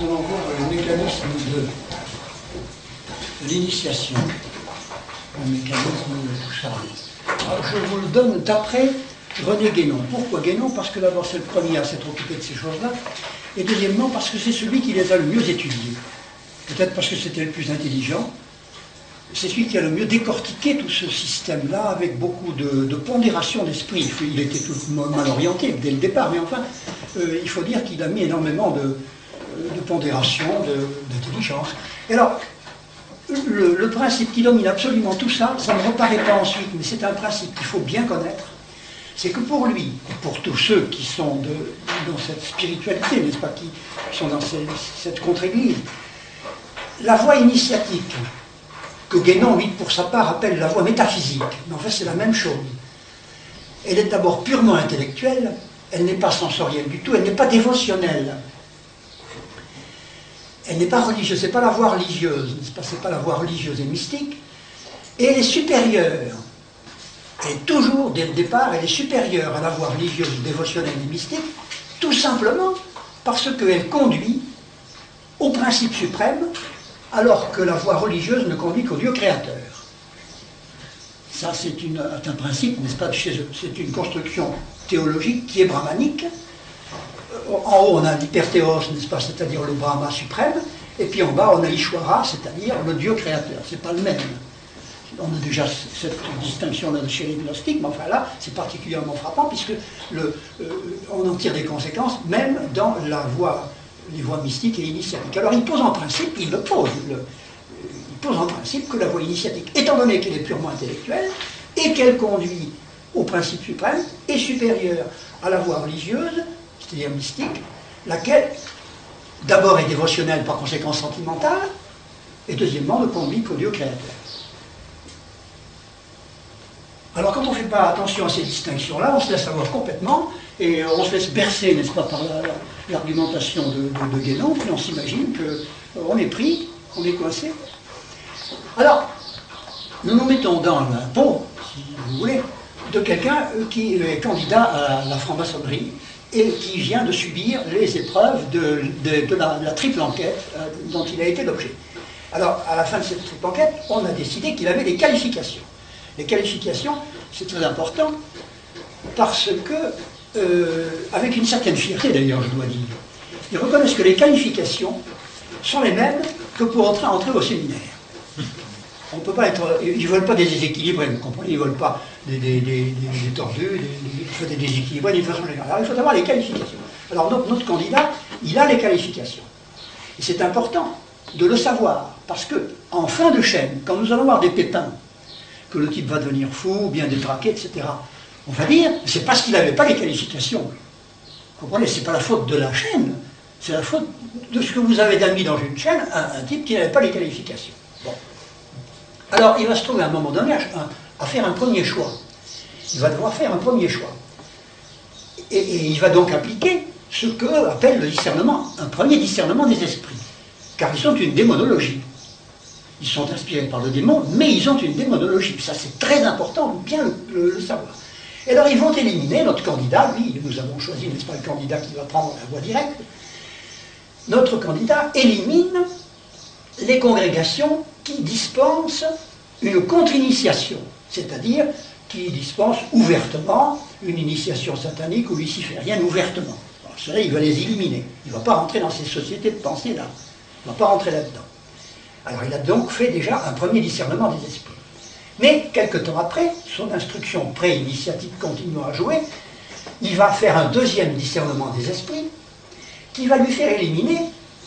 nous allons voir le mécanisme de l'initiation, le mécanisme de tout ça. Alors, je vous le donne d'après René Guénon. Pourquoi Guénon? Parce que d'abord c'est le premier à s'être occupé de ces choses-là, et deuxièmement parce que c'est celui qui les a le mieux étudiés. Peut-être parce que c'était le plus intelligent. C'est celui qui a le mieux décortiqué tout ce système-là avec beaucoup de pondération d'esprit. Il était tout mal orienté dès le départ, mais enfin, il faut dire qu'il a mis énormément de pondération, d'intelligence. Et alors, le principe qui domine absolument tout ça, ça ne reparaît pas ensuite, mais c'est un principe qu'il faut bien connaître, c'est que pour lui, et pour tous ceux qui sont dans cette spiritualité, n'est-ce pas, qui sont dans cette contre-église, la voie initiatique, que Guénon, lui, pour sa part, appelle la voie métaphysique, mais en fait c'est la même chose. Elle est d'abord purement intellectuelle, elle n'est pas sensorielle du tout, elle n'est pas dévotionnelle. Elle n'est pas religieuse, c'est pas la voie religieuse, c'est pas la voie religieuse et mystique, et elle est supérieure. Elle est toujours, dès le départ, elle est supérieure à la voie religieuse, dévotionnelle et mystique, tout simplement parce qu'elle conduit au principe suprême, alors que la voie religieuse ne conduit qu'au Dieu créateur. Ça, c'est un principe, n'est-ce pas, chez eux. C'est une construction théologique qui est brahmanique. En haut, on a l'hyperthéos, n'est-ce pas, c'est-à-dire le Brahma suprême, et puis en bas, on a Ishwara, c'est-à-dire le Dieu créateur. C'est pas le même. On a déjà cette distinction-là chez les gnostiques, mais enfin là, c'est particulièrement frappant, puisque on en tire des conséquences, même dans les voies mystiques et initiatiques. Alors il pose en principe, il pose en principe que la voie initiatique, étant donné qu'elle est purement intellectuelle, et qu'elle conduit au principe suprême, est supérieure à la voie religieuse, c'est-à-dire mystique, laquelle d'abord est dévotionnelle par conséquent sentimentale, et deuxièmement ne conduit qu'au Dieu créateur. Alors quand on ne fait pas attention à ces distinctions-là, on se laisse avoir complètement, et on se laisse bercer, n'est-ce pas, par l'argumentation de Guénon, puis on s'imagine qu'on est pris, on est coincé. Alors, nous nous mettons dans la peau, si vous voulez, de quelqu'un qui est candidat à la franc-maçonnerie et qui vient de subir les épreuves de la triple enquête dont il a été l'objet. Alors, à la fin de cette triple enquête, on a décidé qu'il avait des qualifications. Les qualifications, c'est très important, parce que, avec une certaine fierté d'ailleurs, je dois dire, ils reconnaissent que les qualifications sont les mêmes que pour entrer au séminaire. On peut pas être, ils ne veulent pas des déséquilibrés, vous comprenez, ils ne veulent pas des tordus, des déséquilibrés d'une façon générale. Alors il faut avoir les qualifications. Alors notre candidat, il a les qualifications. Et c'est important de le savoir, parce que en fin de chaîne, quand nous allons avoir des pépins, que le type va devenir fou, bien détraqué, etc., on va dire, c'est parce qu'il n'avait pas les qualifications. Vous comprenez, c'est pas la faute de la chaîne, c'est la faute de ce que vous avez d'amis dans une chaîne, un type qui n'avait pas les qualifications. Bon. Alors, il va se trouver à un moment donné à faire un premier choix. Il va devoir faire un premier choix. Et il va donc appliquer ce qu'eux appellent le discernement, un premier discernement des esprits. Car ils sont une démonologie. Ils sont inspirés par le démon, mais ils ont une démonologie. Ça, c'est très important, bien le savoir. Et alors, ils vont éliminer notre candidat. Lui, nous avons choisi, n'est-ce pas, le candidat qui va prendre la voie directe. Notre candidat élimine les congrégations qui dispensent une contre-initiation, c'est-à-dire qui dispensent ouvertement une initiation satanique ou luciférienne ouvertement. Alors, cela, il va les éliminer. Il ne va pas rentrer dans ces sociétés de pensée-là. Il ne va pas rentrer là-dedans. Alors il a donc fait déjà un premier discernement des esprits. Mais, quelque temps après, son instruction pré-initiatique continuant à jouer, il va faire un deuxième discernement des esprits qui va lui faire éliminer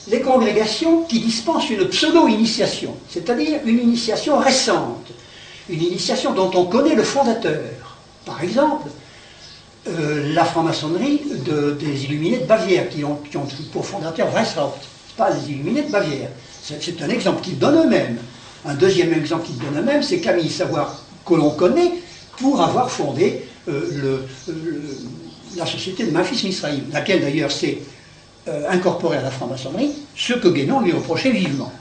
les congrégations qui dispensent une pseudo-initiation, c'est-à-dire une initiation récente, une initiation dont on connaît le fondateur. Par exemple, la franc-maçonnerie des Illuminés de Bavière, qui ont pour fondateur Weishaupt, pas les Illuminés de Bavière. C'est un exemple qu'ils donnent eux-mêmes. Un deuxième exemple qu'ils donnent eux-mêmes, c'est Camille Savoir, que l'on connaît pour avoir fondé la société de Memphis-Misraïm, laquelle d'ailleurs s'est incorporée à la franc-maçonnerie, ce que Guénon lui reprochait vivement.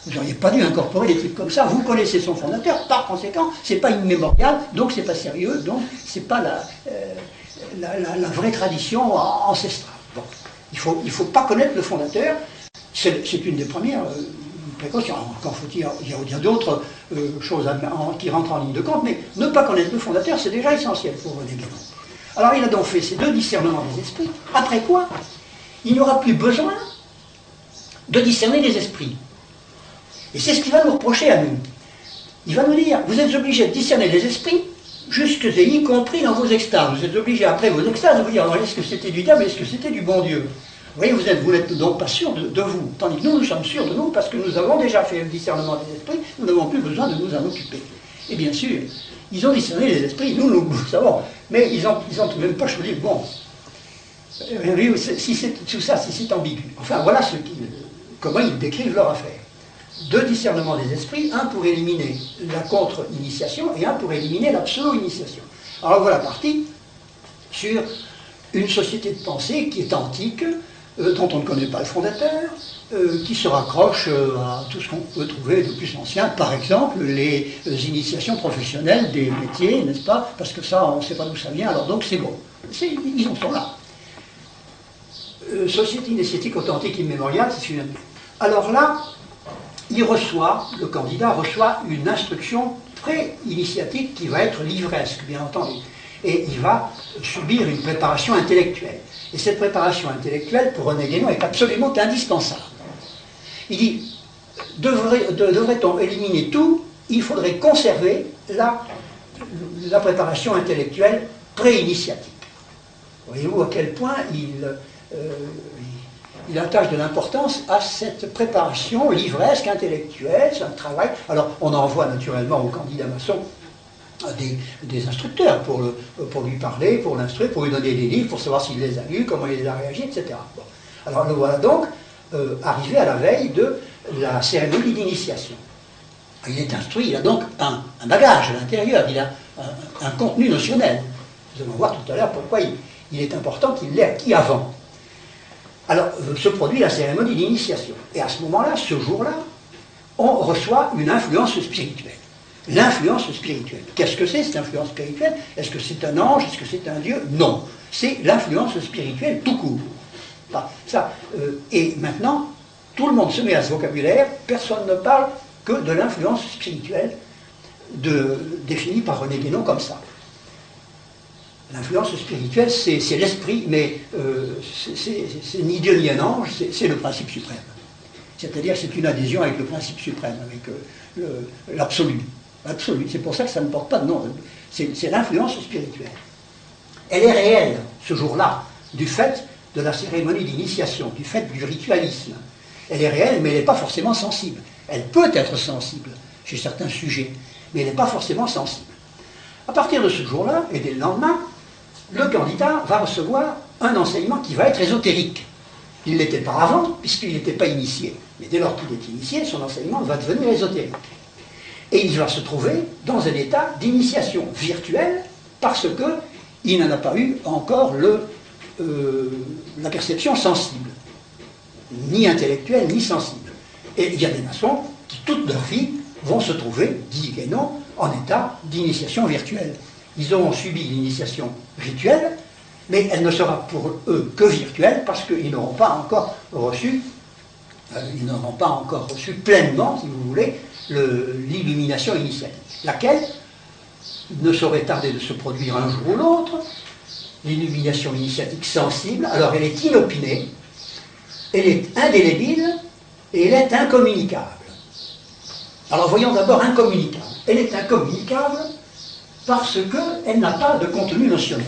Vous n'auriez pas dû incorporer des trucs comme ça, vous connaissez son fondateur, par conséquent, c'est pas immémorial, donc c'est pas sérieux, donc c'est pas la vraie tradition ancestrale. Bon. Il faut pas connaître le fondateur, C'est une des premières précautions. Encore faut-il, il y a d'autres choses qui rentrent en ligne de compte, mais ne pas connaître le fondateur, c'est déjà essentiel pour René Guénon. Alors il a donc fait ces deux discernements des esprits, après quoi il n'y aura plus besoin de discerner les esprits. Et c'est ce qu'il va nous reprocher à nous. Il va nous dire, vous êtes obligés de discerner les esprits, jusque et y compris dans vos extases. Vous êtes obligés, après vos extases, de vous dire, alors est-ce que c'était du diable, est-ce que c'était du bon Dieu? Vous voyez, vous n'êtes donc pas sûr de vous. Tandis que nous sommes sûrs de nous, parce que nous avons déjà fait le discernement des esprits, nous n'avons plus besoin de nous en occuper. Et bien sûr, ils ont discerné les esprits, nous le savons, mais ils ont tout de même pas choisi le bon. Si c'est tout ça, si c'est ambigu. Enfin, voilà comment ils décrivent leur affaire. Deux discernements des esprits, un pour éliminer la contre-initiation et un pour éliminer la pseudo-initiation. Alors voilà parti sur une société de pensée qui est antique, dont on ne connaît pas le fondateur, qui se raccroche à tout ce qu'on peut trouver de plus ancien, par exemple les initiations professionnelles des métiers, n'est-ce pas? Parce que ça, on ne sait pas d'où ça vient, alors donc c'est bon. Ils en sont là. Société initiatique authentique immémoriale, c'est une. Alors là, le candidat reçoit une instruction pré-initiatique qui va être livresque, bien entendu. Et il va subir une préparation intellectuelle. Et cette préparation intellectuelle, pour René Guénon, est absolument indispensable. Il dit, devrait-on éliminer tout, il faudrait conserver la préparation intellectuelle pré-initiatique. Voyez-vous à quel point il attache de l'importance à cette préparation livresque, intellectuelle, c'est un travail. Alors, on envoie naturellement au candidat maçon des instructeurs pour lui parler, pour l'instruire, pour lui donner des livres, pour savoir s'il les a lus, comment il a réagi, etc. Bon. Alors, le voilà donc arrivé à la veille de la cérémonie d'initiation. Il est instruit, il a donc un bagage à l'intérieur, il a un contenu notionnel. Nous allons voir tout à l'heure pourquoi il est important qu'il l'ait acquis avant. Alors, se produit la cérémonie d'initiation. Et à ce moment-là, ce jour-là, on reçoit une influence spirituelle. L'influence spirituelle. Qu'est-ce que c'est, cette influence spirituelle? Est-ce que c'est un ange? Est-ce que c'est un Dieu? Non. C'est l'influence spirituelle tout court. Enfin, et maintenant, tout le monde se met à ce vocabulaire, personne ne parle que de l'influence spirituelle définie par René Guénon comme ça. L'influence spirituelle, c'est l'esprit, mais c'est ni Dieu ni un ange, c'est le principe suprême. C'est-à-dire c'est une adhésion avec le principe suprême, avec l'absolu. L'absolu, c'est pour ça que ça ne porte pas de nom. C'est l'influence spirituelle. Elle est réelle, ce jour-là, du fait de la cérémonie d'initiation, du fait du ritualisme. Elle est réelle, mais elle n'est pas forcément sensible. Elle peut être sensible chez certains sujets, mais elle n'est pas forcément sensible. À partir de ce jour-là, et dès le lendemain, le candidat va recevoir un enseignement qui va être ésotérique. Il ne l'était pas avant, puisqu'il n'était pas initié. Mais dès lors qu'il est initié, son enseignement va devenir ésotérique. Et il va se trouver dans un état d'initiation virtuelle, parce qu'il n'en a pas eu encore la perception sensible, ni intellectuelle, ni sensible. Et il y a des maçons qui, toute leur vie, vont se trouver, dit Guénon, en état d'initiation virtuelle. Ils auront subi l'initiation rituelle, mais elle ne sera pour eux que virtuelle parce qu'ils n'auront pas encore reçu, pleinement, si vous voulez, l'illumination initiatique, laquelle ne saurait tarder de se produire un jour ou l'autre. L'illumination initiatique sensible, alors elle est inopinée, elle est indélébile et elle est incommunicable. Alors voyons d'abord incommunicable. Elle est incommunicable parce qu'elle n'a pas de contenu notionnel.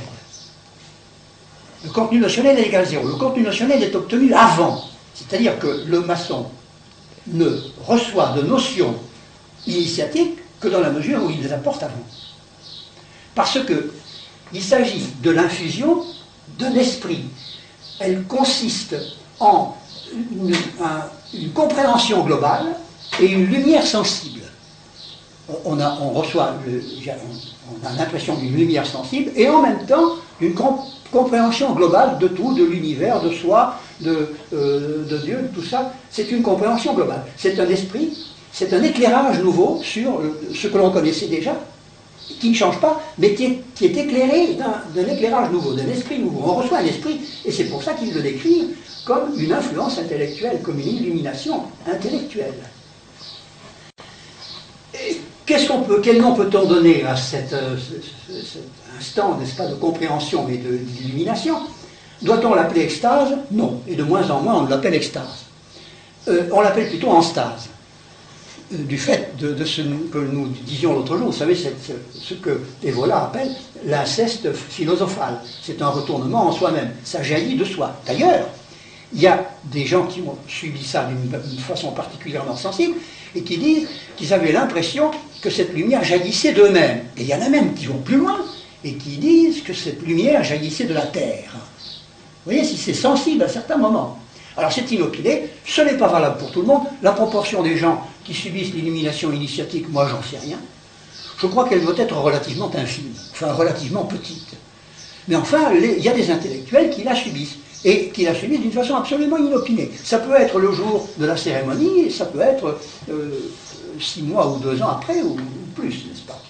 Le contenu notionnel est égal à 0. Le contenu notionnel est obtenu avant. C'est-à-dire que le maçon ne reçoit de notions initiatiques que dans la mesure où il les apporte avant. Parce qu'il s'agit de l'infusion d'un esprit. Elle consiste en une compréhension globale et une lumière sensible. On reçoit, on a l'impression d'une lumière sensible et en même temps une compréhension globale de tout, de l'univers, de soi, de Dieu, de tout ça. C'est une compréhension globale. C'est un esprit, c'est un éclairage nouveau sur ce que l'on connaissait déjà, qui ne change pas, mais qui est éclairé d'un éclairage nouveau, d'un esprit nouveau. On reçoit un esprit, et c'est pour ça qu'ils le décrivent comme une influence intellectuelle, comme une illumination intellectuelle. Quel nom peut-on donner à cet instant, n'est-ce pas, de compréhension et d'illumination? Doit-on l'appeler extase? Non, et de moins en moins on l'appelle extase. On l'appelle plutôt enstase. Du fait de ce que nous disions l'autre jour, vous savez, ce que Evola appelle l'inceste philosophal. C'est un retournement en soi-même, ça jaillit de soi. D'ailleurs, il y a des gens qui ont suivi ça d'une façon particulièrement sensible et qui disent qu'ils avaient l'impression que cette lumière jaillissait d'eux-mêmes. Et il y en a même qui vont plus loin et qui disent que cette lumière jaillissait de la terre. Vous voyez, si c'est sensible à certains moments. Alors c'est inopiné, ce n'est pas valable pour tout le monde. La proportion des gens qui subissent l'illumination initiatique, moi j'en sais rien. Je crois qu'elle doit être relativement infime, enfin relativement petite. Mais enfin, il y a des intellectuels qui la subissent, et qui la subissent d'une façon absolument inopinée. Ça peut être le jour de la cérémonie, et ça peut être 6 mois ou 2 ans après, ou plus, n'est-ce pas?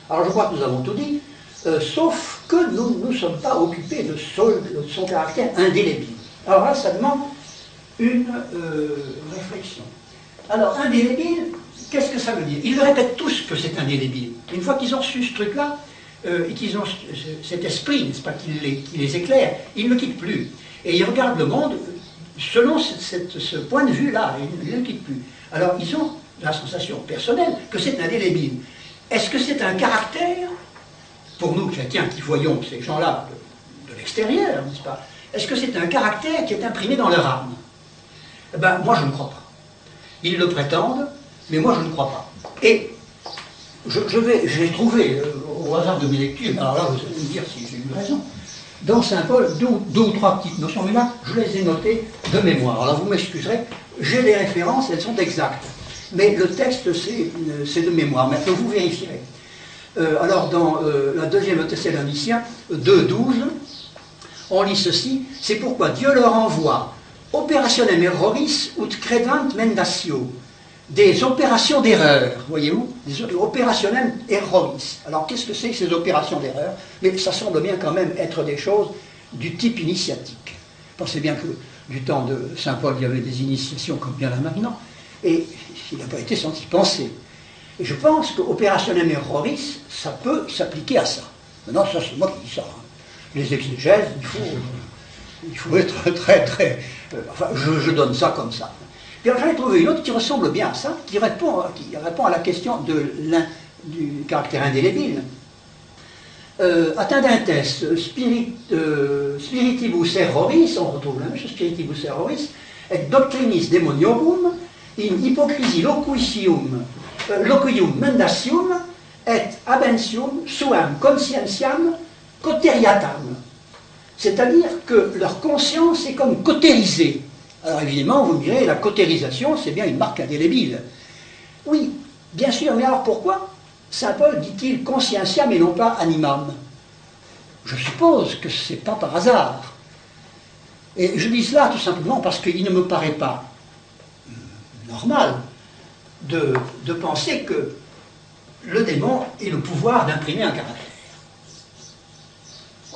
Alors je crois que nous avons tout dit, sauf que nous ne sommes pas occupés de son caractère indélébile. Alors là, ça demande une réflexion. Alors, indélébile, qu'est-ce que ça veut dire? Ils le répètent tous que c'est indélébile. Une fois qu'ils ont reçu ce truc-là, et qu'ils ont cet esprit, n'est-ce pas, qui les éclaire, ils ne le quittent plus. Et ils regardent le monde selon ce point de vue-là, ils ne le quittent plus. Alors, ils ont la sensation personnelle que c'est indélébile. Est-ce que c'est un caractère, pour nous chrétiens qui voyons ces gens-là de l'extérieur, n'est-ce pas? Est-ce que c'est un caractère qui est imprimé dans leur âme? Eh bien, moi je ne crois pas. Ils le prétendent, mais moi je ne crois pas. Et j'ai trouvé, au hasard de mes lectures, alors là vous allez me dire si j'ai eu raison, dans Saint Paul, deux ou trois petites notions, mais là je les ai notées de mémoire. Alors vous m'excuserez, j'ai des références, elles sont exactes. Mais le texte c'est de mémoire, mais vous vérifierez. Alors dans la deuxième Thessaloniciens 2:12, on lit ceci: c'est pourquoi Dieu leur envoie operationem erroris ut credant mendatio, des opérations d'erreur, voyez-vous, des operationem erroris. Alors qu'est-ce que c'est que ces opérations d'erreur? Mais ça semble bien quand même être des choses du type initiatique. Pensez bien que du temps de Saint Paul, il y avait des initiations comme bien là maintenant, et il n'a pas été sans y penser. Et je pense que operationem erroris, ça peut s'appliquer à ça. Maintenant, ça c'est moi qui dis ça. Hein. Les exégèses, il faut être très... enfin, je donne ça comme ça. Puis j'en ai trouvé une autre qui ressemble bien à ça, qui répond à la question du caractère indélébile. Attendentes spiritibus erroris, on retrouve la même chose, spiritibus erroris, et doctrinis demoniorum, in hypocrisie loquium mendatium, et abentium suam conscientiam coteriatam. C'est-à-dire que leur conscience est comme cautérisée. Alors évidemment, vous me direz, la cautérisation, c'est bien une marque indélébile. Oui, bien sûr, mais alors pourquoi Saint Paul dit-il conscientiam et non pas animam? Je suppose que ce n'est pas par hasard. Et je dis cela tout simplement parce qu'il ne me paraît pas normal de penser que le démon ait le pouvoir d'imprimer un caractère.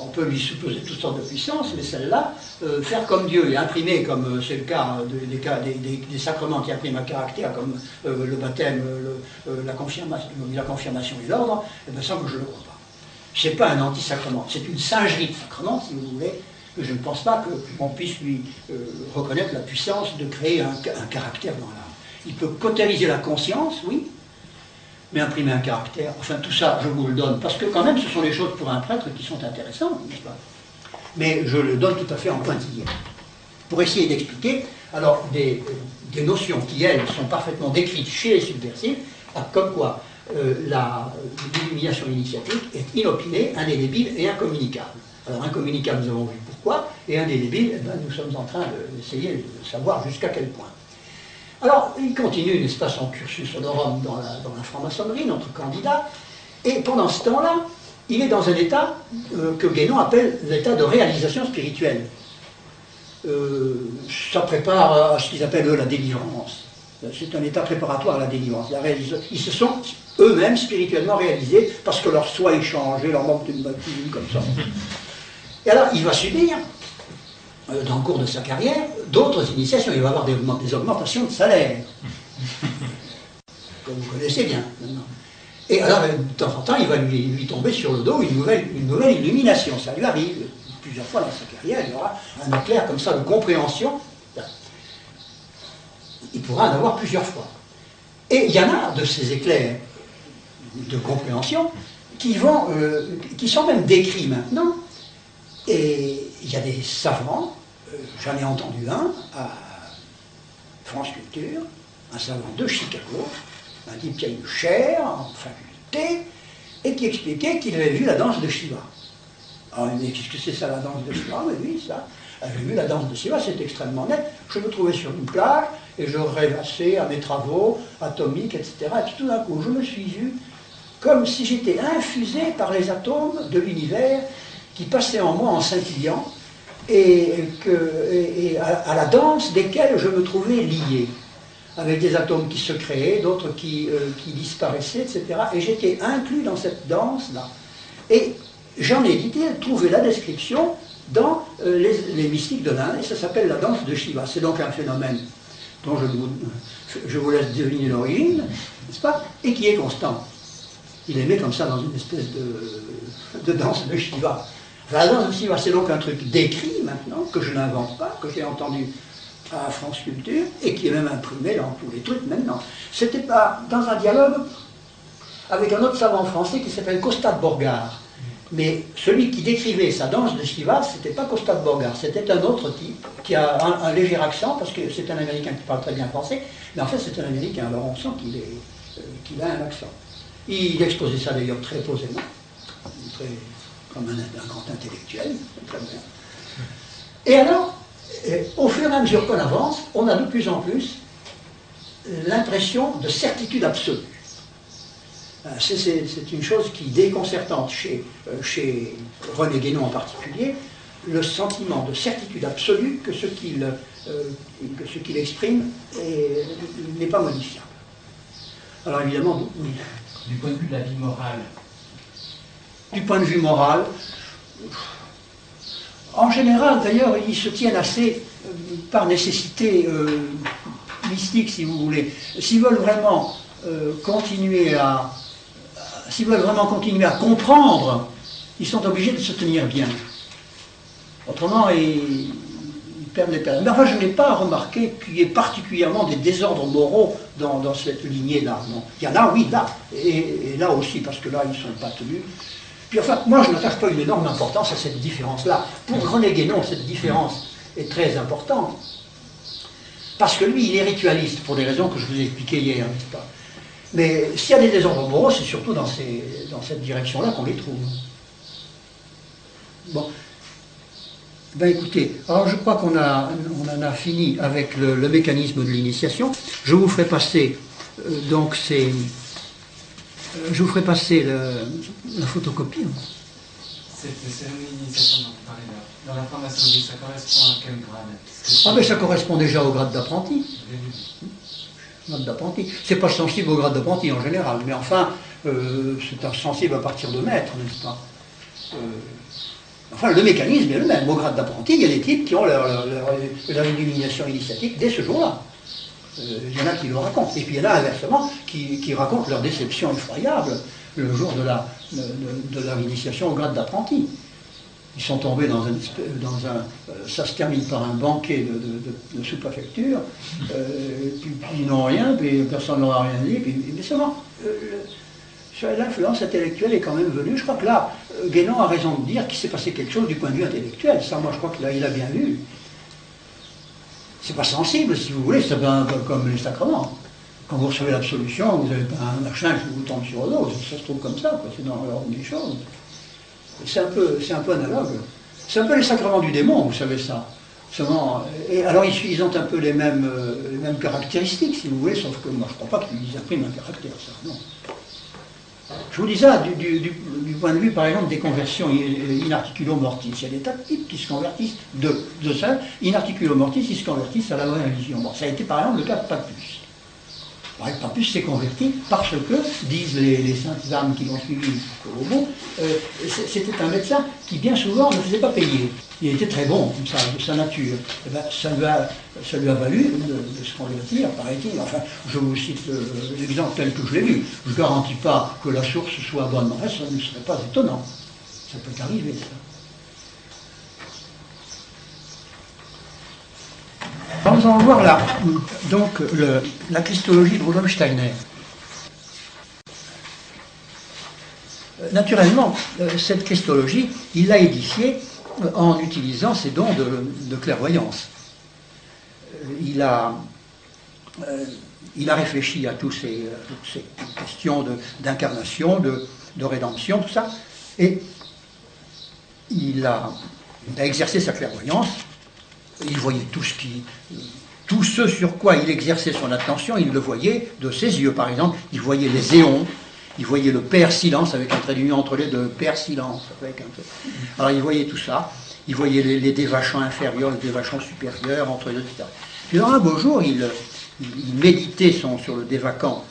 On peut lui supposer toutes sortes de puissances, mais celle-là, faire comme Dieu et imprimer, comme c'est le cas des sacrements qui impriment un caractère, comme le baptême, la confirmation et l'ordre, eh bien ça, moi, je ne le crois pas. Ce n'est pas un anti-sacrement, c'est une singerie de sacrement, si vous voulez, que je ne pense pas qu'on puisse lui reconnaître la puissance de créer un caractère dans l'âme. Il peut cautériser la conscience, oui, mais imprimer un caractère, enfin tout ça, je vous le donne, parce que quand même, ce sont les choses pour un prêtre qui sont intéressantes, n'est-ce pas? Mais je le donne tout à fait en pointillé. Pour essayer d'expliquer, alors, des notions qui, elles, sont parfaitement décrites chez les subversifs, comme quoi l'illumination initiatique est inopinée, indélébile et incommunicable. Alors, incommunicable, nous avons vu pourquoi, et indélébile, eh bien, nous sommes en train d'essayer de savoir jusqu'à quel point. Alors, il continue, n'est-ce pas, son cursus honorum dans la franc-maçonnerie, notre candidat, et pendant ce temps-là, il est dans un état que Guénon appelle l'état de réalisation spirituelle. Ça prépare à ce qu'ils appellent, eux, la délivrance. C'est un état préparatoire à la délivrance. Ils se sont eux-mêmes spirituellement réalisés, parce que leur soi est changé, leur manque d'une baptême comme ça. Et alors, il va subir, dans le cours de sa carrière, d'autres initiations. Il va avoir des augmentations de salaire, comme vous connaissez bien maintenant. Et alors, de temps en temps, il va lui tomber sur le dos une nouvelle illumination. Ça lui arrive plusieurs fois dans sa carrière. Il y aura un éclair comme ça de compréhension. Il pourra en avoir plusieurs fois. Et il y en a de ces éclairs de compréhension qui sont même décrits maintenant. Et il y a des savants, j'en ai entendu un à France Culture, un savant de Chicago, un type qui a eu chair en faculté, et qui expliquait qu'il avait vu la danse de Shiva. Alors il me dit, qu'est-ce que c'est ça la danse de Shiva? Mais oui, ça. J'ai vu la danse de Shiva, c'est extrêmement net. Je me trouvais sur une plage, et je rêvassais à mes travaux atomiques, etc. Et puis tout d'un coup, je me suis vu comme si j'étais infusé par les atomes de l'univers qui passaient en moi en scintillant, et à la danse desquels je me trouvais lié, avec des atomes qui se créaient, d'autres qui disparaissaient, etc. Et j'étais inclus dans cette danse-là. Et j'en ai, dit-il, trouvé la description dans les mystiques de l'Inde, et ça s'appelle la danse de Shiva. C'est donc un phénomène dont je vous laisse deviner l'origine, n'est-ce pas, et qui est constant. Il est né comme ça dans une espèce de danse de Shiva. La danse de Shiva, c'est donc un truc décrit maintenant, que je n'invente pas, que j'ai entendu à France Culture, et qui est même imprimé dans tous les trucs maintenant. C'était pas dans un dialogue avec un autre savant français qui s'appelle Costa de Borgard. Mais celui qui décrivait sa danse de Shiva, c'était pas Costa de Borgard, c'était un autre type qui a un léger accent, parce que c'est un Américain qui parle très bien français, mais en fait c'est un Américain, alors on sent qu'il a un accent. Il exposait ça d'ailleurs très posément, comme un grand intellectuel, très bien. Et alors, au fur et à mesure qu'on avance, on a de plus en plus l'impression de certitude absolue. C'est une chose qui est déconcertante chez René Guénon en particulier, le sentiment de certitude absolue que ce qu'il exprime n'est pas modifiable. Alors évidemment, oui. Du point de vue de la vie morale. Du point de vue moral, en général d'ailleurs, ils se tiennent assez par nécessité mystique, si vous voulez. S'ils veulent vraiment continuer à comprendre, ils sont obligés de se tenir bien. Autrement, ils perdent les pères. Mais enfin, je n'ai pas remarqué qu'il y ait particulièrement des désordres moraux dans cette lignée-là. Il y en a, oui, là. Et là aussi, parce que là, ils ne sont pas tenus. Puis enfin, moi, je n'attache pas une énorme importance à cette différence-là. Pour René Guénon, cette différence est très importante. Parce que lui, il est ritualiste, pour des raisons que je vous ai expliquées hier, n'est-ce pas? Mais s'il y a des désordres moraux, c'est surtout dans cette direction-là qu'on les trouve. Bon. Ben écoutez, alors je crois qu'on en a fini avec le mécanisme de l'initiation. Je vous ferai passer je vous ferai passer la photocopie. Cette cérémonie d'initiation dont vous parlez là, dans la formation, ça correspond à quel grade? Ah ben ça correspond déjà au grade d'apprenti. Grade d'apprenti. C'est pas sensible au grade d'apprenti en général, mais enfin, c'est sensible à partir de maître, n'est-ce pas? Enfin, le mécanisme est le même. Au grade d'apprenti, il y a des types qui ont leur illumination initiatique dès ce jour-là. Il y en a qui le racontent. Et puis il y en a inversement qui racontent leur déception effroyable le jour de leur initiation au grade d'apprenti. Ils sont tombés ça se termine par un banquet de sous-préfecture, puis ils n'ont rien, puis personne ne leur a rien dit, mais seulement, l'influence intellectuelle est quand même venue. Je crois que là, Guénon a raison de dire qu'il s'est passé quelque chose du point de vue intellectuel. Ça, moi, je crois qu'il a bien vu. C'est pas sensible, si vous voulez, c'est un peu comme les sacrements. Quand vous recevez l'absolution, vous n'avez pas un machin qui vous tombe sur le dos, ça se trouve comme ça, quoi. C'est dans l'ordre des choses. C'est un peu analogue. C'est un peu les sacrements du démon, vous savez ça. Seulement, et alors ils ont un peu les mêmes caractéristiques, si vous voulez, sauf que moi je ne crois pas qu'ils impriment un caractère, ça, non. Je vous dis ça du point de vue, par exemple, des conversions in articulo mortis. Il y a des tas de types qui se convertissent de ça, in articulo mortis, ils se convertissent à la vraie religion. Bon, ça a été par exemple le cas de Papus. En plus, s'est converti parce que, disent les saintes âmes qui l'ont suivi jusqu'au bout, c'était un médecin qui bien souvent ne faisait pas payer. Il était très bon, comme ça, de sa nature. Et ben, ça lui a valu de se convertir, paraît-il. Enfin, je vous cite l'exemple tel que je l'ai vu. Je ne garantis pas que la source soit bonne, mais ça ne serait pas étonnant. Ça peut arriver, ça. Alors, nous allons voir là, donc, la christologie de Rudolf Steiner. Naturellement, cette christologie, il l'a édifiée en utilisant ses dons de clairvoyance. Il a réfléchi à toutes ces questions d'incarnation, de rédemption, tout ça, et il a exercé sa clairvoyance. Il voyait tout ce sur quoi il exerçait son attention, il le voyait de ses yeux, par exemple. Il voyait les éons, il voyait le Père Silence, avec un trait d'union entre les deux, Père Silence. Alors il voyait tout ça, il voyait les dévachants inférieurs, les dévachants supérieurs, entre les deux, etc. Puis un beau jour, il méditait sur le dévacant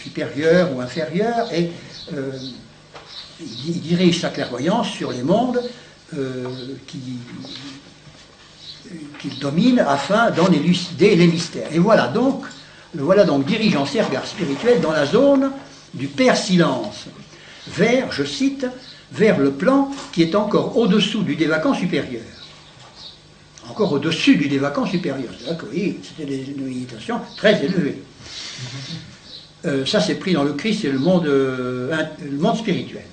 supérieur ou inférieur, et il dirige sa clairvoyance sur les mondes qu'il domine afin d'en élucider les mystères. Et voilà donc dirigeant ses regards spirituels dans la zone du Père Silence, vers, je cite, vers le plan qui est encore au-dessous du dévacant supérieur. Encore au-dessus du dévacant supérieur. C'est-à-dire que oui, c'était une méditation très élevée. Ça c'est pris dans le Christ et le monde spirituel.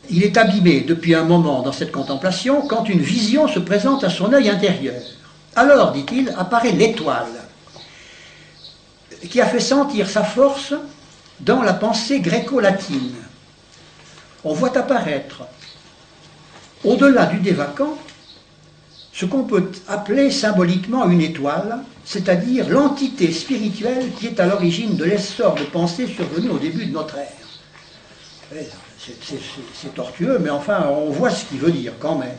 Il est abîmé depuis un moment dans cette contemplation quand une vision se présente à son œil intérieur. Alors, dit-il, apparaît l'étoile qui a fait sentir sa force dans la pensée gréco-latine. On voit apparaître, au-delà du dévacant, ce qu'on peut appeler symboliquement une étoile, c'est-à-dire l'entité spirituelle qui est à l'origine de l'essor de pensée survenu au début de notre ère. C'est tortueux, mais enfin, on voit ce qu'il veut dire quand même.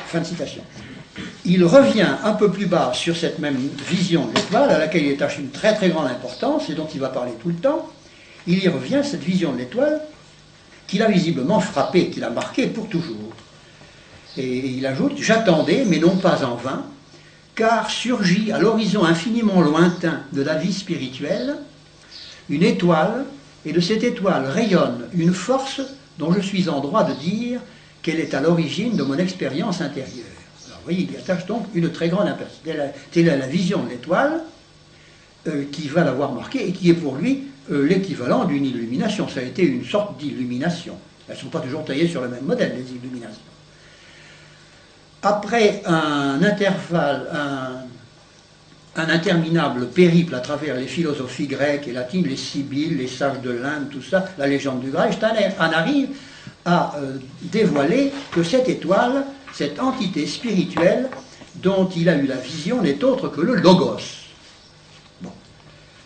Fin de citation. Il revient un peu plus bas sur cette même vision de l'étoile, à laquelle il attache une très très grande importance, et dont il va parler tout le temps. Il y revient, cette vision de l'étoile, qu'il a visiblement frappé, qu'il a marqué pour toujours. Et il ajoute « J'attendais, mais non pas en vain, car surgit à l'horizon infiniment lointain de la vie spirituelle une étoile, et de cette étoile rayonne une force dont je suis en droit de dire qu'elle est à l'origine de mon expérience intérieure. » Alors vous voyez, il y attache donc une très grande importance. Telle est la vision de l'étoile qui va l'avoir marqué et qui est pour lui l'équivalent d'une illumination. Ça a été une sorte d'illumination. Elles ne sont pas toujours taillées sur le même modèle, les illuminations. Après un intervalle, un interminable périple à travers les philosophies grecques et latines, les Sibylles, les sages de l'Inde, tout ça, la légende du Graal, Steiner en arrive à dévoiler que cette étoile, cette entité spirituelle dont il a eu la vision, n'est autre que le Logos. Bon,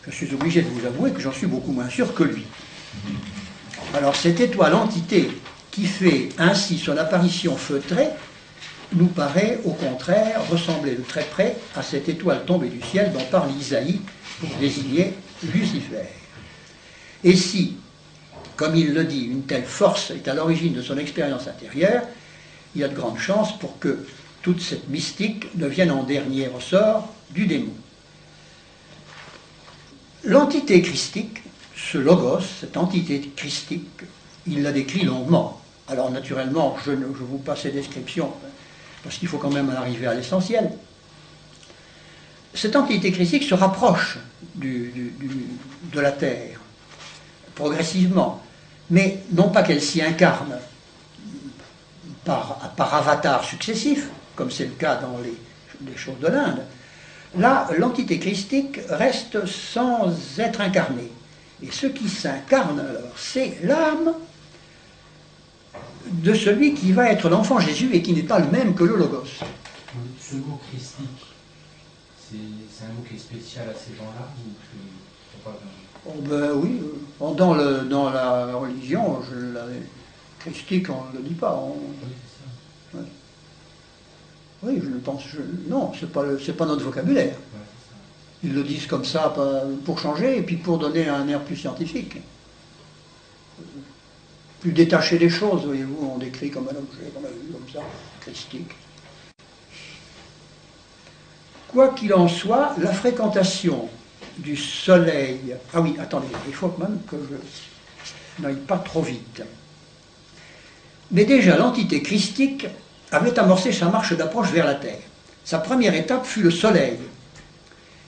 je suis obligé de vous avouer que j'en suis beaucoup moins sûr que lui. Alors cette étoile entité qui fait ainsi son apparition feutrée nous paraît au contraire ressembler de très près à cette étoile tombée du ciel dont parle Isaïe pour désigner Lucifer. Et si, comme il le dit, une telle force est à l'origine de son expérience intérieure, il y a de grandes chances pour que toute cette mystique ne vienne en dernier ressort du démon. L'entité christique, ce logos, cette entité christique, il la décrit longuement. Alors naturellement, je vous passe ces descriptions, parce qu'il faut quand même arriver à l'essentiel. Cette entité christique se rapproche de la Terre, progressivement, mais non pas qu'elle s'y incarne par avatars successifs, comme c'est le cas dans les choses de l'Inde. Là, l'entité christique reste sans être incarnée. Et ce qui s'incarne alors, c'est l'âme de celui qui va être l'enfant Jésus et qui n'est pas le même que le Logos. Ce mot christique, c'est un mot qui est spécial à ces gens-là ou pas vraiment? Oh ben oui, dans la religion, christique, on ne le dit pas. Oui, c'est ça. Oui, je ne pense... non, c'est pas notre vocabulaire. Ouais, Ils le disent comme ça pour changer et puis pour donner un air plus scientifique. Plus détaché des choses, voyez-vous, on décrit comme un objet, comme ça, christique. Quoi qu'il en soit, la fréquentation du soleil... Ah oui, attendez, il faut même que je n'aille pas trop vite. Mais déjà, l'entité christique avait amorcé sa marche d'approche vers la Terre. Sa première étape fut le soleil,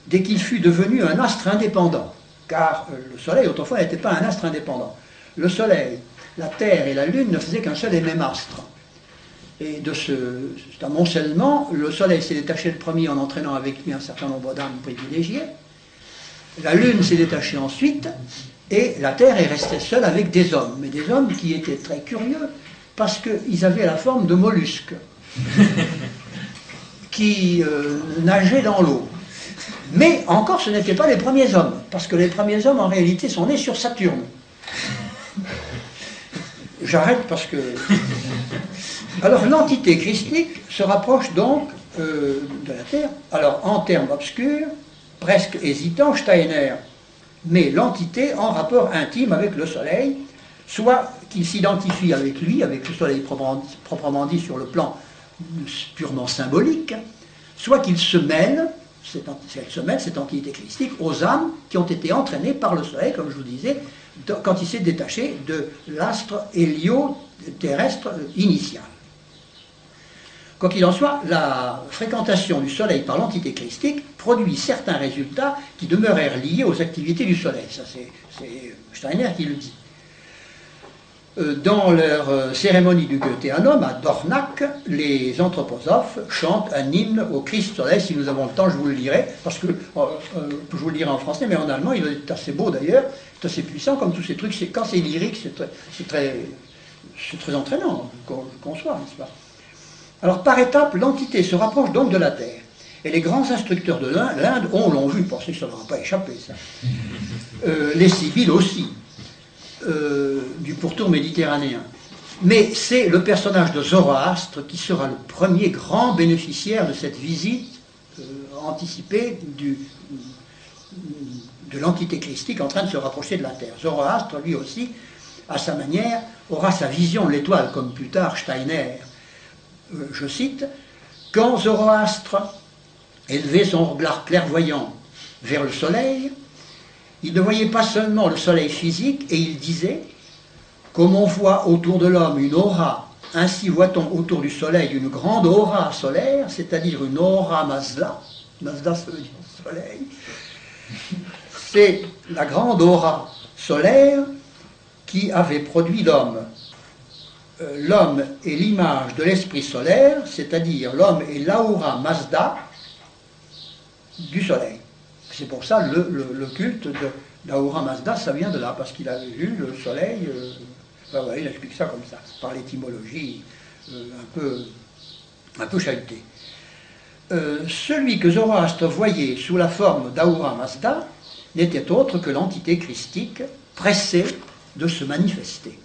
dès qu'il fut devenu un astre indépendant. Car le soleil, autrefois, n'était pas un astre indépendant. Le soleil, la Terre et la Lune ne faisaient qu'un seul et même astre. Et de cet amoncellement, le soleil s'est détaché le premier en entraînant avec lui un certain nombre d'âmes privilégiées. La Lune s'est détachée ensuite, et la Terre est restée seule avec des hommes. Mais des hommes qui étaient très curieux, parce qu'ils avaient la forme de mollusques, qui nageaient dans l'eau. Mais encore, ce n'étaient pas les premiers hommes, parce que les premiers hommes, en réalité, sont nés sur Saturne. J'arrête parce que... Alors, l'entité christique se rapproche donc de la Terre. Alors, en termes obscurs, presque hésitants, Steiner met l'entité en rapport intime avec le Soleil, soit qu'il s'identifie avec lui, avec le Soleil proprement dit sur le plan purement symbolique, soit qu'il se mêle, cette entité christique, aux âmes qui ont été entraînées par le Soleil, comme je vous disais, quand il s'est détaché de l'astre hélioterrestre initial. Quoi qu'il en soit, la fréquentation du Soleil par l'entité christique produit certains résultats qui demeurèrent liés aux activités du Soleil. Ça, c'est Steiner qui le dit. Dans leur cérémonie du Goetheanum à Dornach, les anthroposophes chantent un hymne au Christ Soleil. Si nous avons le temps, je vous le lirai, parce que je vous le lirai en français, mais en allemand, il est assez beau d'ailleurs, c'est assez puissant, comme tous ces trucs. Quand c'est lyrique, c'est très entraînant, qu'on soit, n'est-ce pas? Alors, par étapes, l'entité se rapproche donc de la Terre. Et les grands instructeurs de l'Inde l'ont vu, pensez que ça ne leur a pas échappé, ça. Les Sibylles aussi. Du pourtour méditerranéen. Mais c'est le personnage de Zoroastre qui sera le premier grand bénéficiaire de cette visite anticipée de l'entité christique en train de se rapprocher de la Terre. Zoroastre, lui aussi, à sa manière, aura sa vision de l'étoile, comme plus tard Steiner. Je cite, « Quand Zoroastre élevait son regard clairvoyant vers le soleil, il ne voyait pas seulement le soleil physique, et il disait, comme on voit autour de l'homme une aura, ainsi voit-on autour du soleil une grande aura solaire, c'est-à-dire une aura Mazda. Mazda, ça veut dire soleil. C'est la grande aura solaire qui avait produit l'homme. L'homme est l'image de l'esprit solaire, c'est-à-dire l'homme est l'aura Mazda du soleil. C'est pour ça le culte d'Ahura Mazda, ça vient de là, parce qu'il avait vu le soleil, il explique ça comme ça, par l'étymologie un peu chahutée. Celui que Zoroastre voyait sous la forme d'Ahura Mazda n'était autre que l'entité christique pressée de se manifester.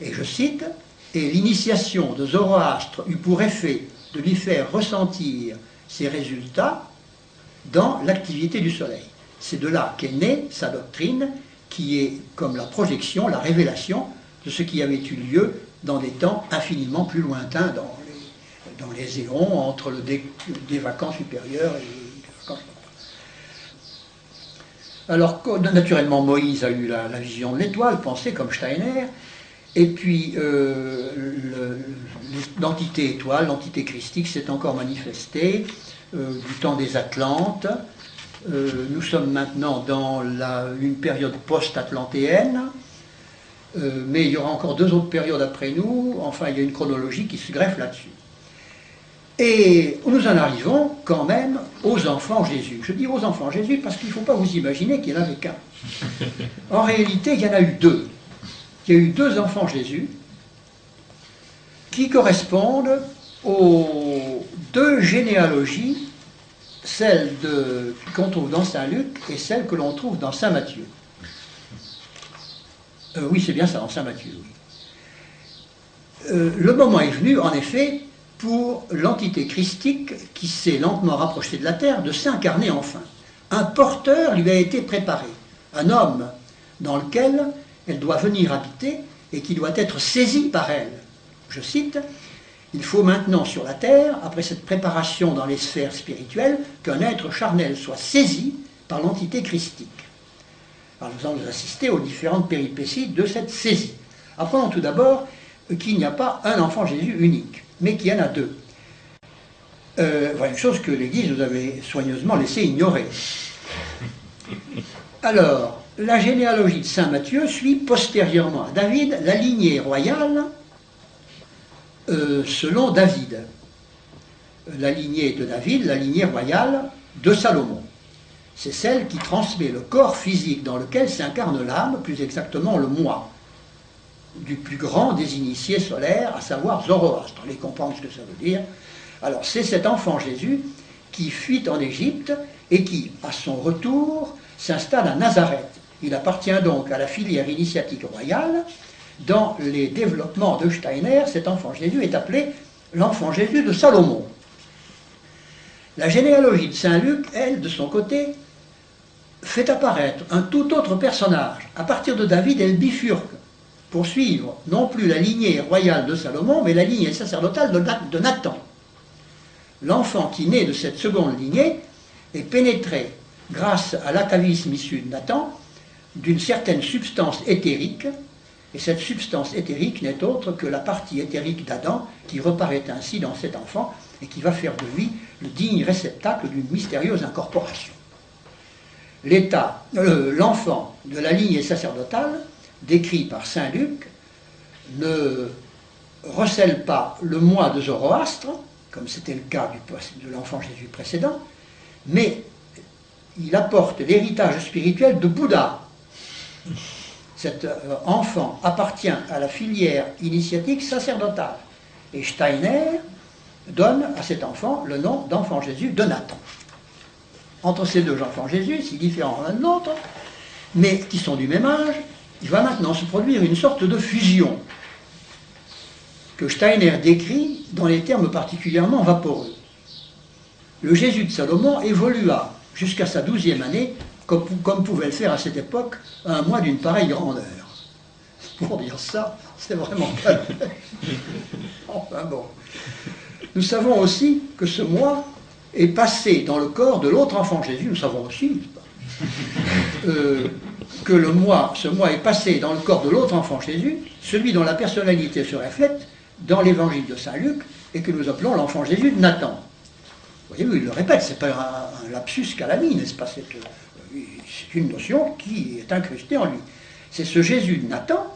Et je cite, « Et l'initiation de Zoroastre eut pour effet de lui faire ressentir ses résultats dans l'activité du soleil. » C'est de là qu'est née sa doctrine, qui est comme la projection, la révélation de ce qui avait eu lieu dans des temps infiniment plus lointains, dans les éons entre des vacants supérieurs et des vacants supérieurs. Alors, naturellement, Moïse a eu la vision de l'étoile, pensée comme Steiner, et puis l'entité étoile, l'entité christique s'est encore manifestée du temps des Atlantes. Nous sommes maintenant dans une période post-atlantéenne, mais il y aura encore 2 autres périodes après nous, enfin il y a une chronologie qui se greffe là-dessus. Et nous en arrivons quand même aux enfants Jésus. Je dis aux enfants Jésus parce qu'il ne faut pas vous imaginer qu'il n'y en avait qu'un. En réalité, il y en a eu 2. Il y a eu 2 enfants Jésus qui correspondent aux 2 généalogies, celle qu'on trouve dans Saint Luc et celle que l'on trouve dans Saint Matthieu. Oui, c'est bien ça, dans Saint Matthieu. Oui. Le moment est venu, en effet, pour l'entité christique qui s'est lentement rapprochée de la terre de s'incarner enfin. Un porteur lui a été préparé, un homme dans lequel elle doit venir habiter et qui doit être saisi par elle. Je cite, « Il faut maintenant sur la terre, après cette préparation dans les sphères spirituelles, qu'un être charnel soit saisi par l'entité christique. » Alors nous allons assister aux différentes péripéties de cette saisie. Apprenons tout d'abord qu'il n'y a pas un enfant Jésus unique, mais qu'il y en a deux. Voilà une chose que l'Église nous avait soigneusement laissé ignorer. Alors, la généalogie de saint Matthieu suit postérieurement à David la lignée royale selon David. La lignée de David, la lignée royale de Salomon. C'est celle qui transmet le corps physique dans lequel s'incarne l'âme, plus exactement le moi, du plus grand des initiés solaires, à savoir Zoroastre. Allez comprendre ce que ça veut dire. Alors c'est cet enfant Jésus qui fuit en Égypte et qui, à son retour, s'installe à Nazareth. Il appartient donc à la filière initiatique royale. Dans les développements de Steiner, cet enfant Jésus est appelé l'enfant Jésus de Salomon. La généalogie de saint Luc, elle, de son côté, fait apparaître un tout autre personnage. À partir de David, elle bifurque pour suivre non plus la lignée royale de Salomon, mais la lignée sacerdotale de Nathan. L'enfant qui naît de cette seconde lignée est pénétré, grâce à l'atavisme issu de Nathan, d'une certaine substance éthérique, et cette substance éthérique n'est autre que la partie éthérique d'Adam, qui reparaît ainsi dans cet enfant, et qui va faire de lui le digne réceptacle d'une mystérieuse incorporation. L'enfant de la lignée sacerdotale, décrit par saint Luc, ne recèle pas le moi de Zoroastre, comme c'était le cas de l'enfant Jésus précédent, mais il apporte l'héritage spirituel de Bouddha. Cet enfant appartient à la filière initiatique sacerdotale. Et Steiner donne à cet enfant le nom d'enfant Jésus de Nathan. Entre ces deux enfants Jésus, si différents l'un de l'autre, mais qui sont du même âge, il va maintenant se produire une sorte de fusion que Steiner décrit dans les termes particulièrement vaporeux. Le Jésus de Salomon évolua jusqu'à sa 12e année, comme pouvait le faire à cette époque un moi d'une pareille grandeur. Pour dire ça, c'est vraiment pas... Enfin bon. Nous savons aussi que ce moi est passé dans le corps de l'autre enfant Jésus. Nous savons aussi, que ce moi est passé dans le corps de l'autre enfant Jésus, celui dont la personnalité se reflète dans l'évangile de saint Luc, et que nous appelons l'enfant Jésus de Nathan. Vous voyez, il le répète, c'est pas un lapsus calami, n'est-ce pas? C'est une notion qui est incrustée en lui. C'est ce Jésus de Nathan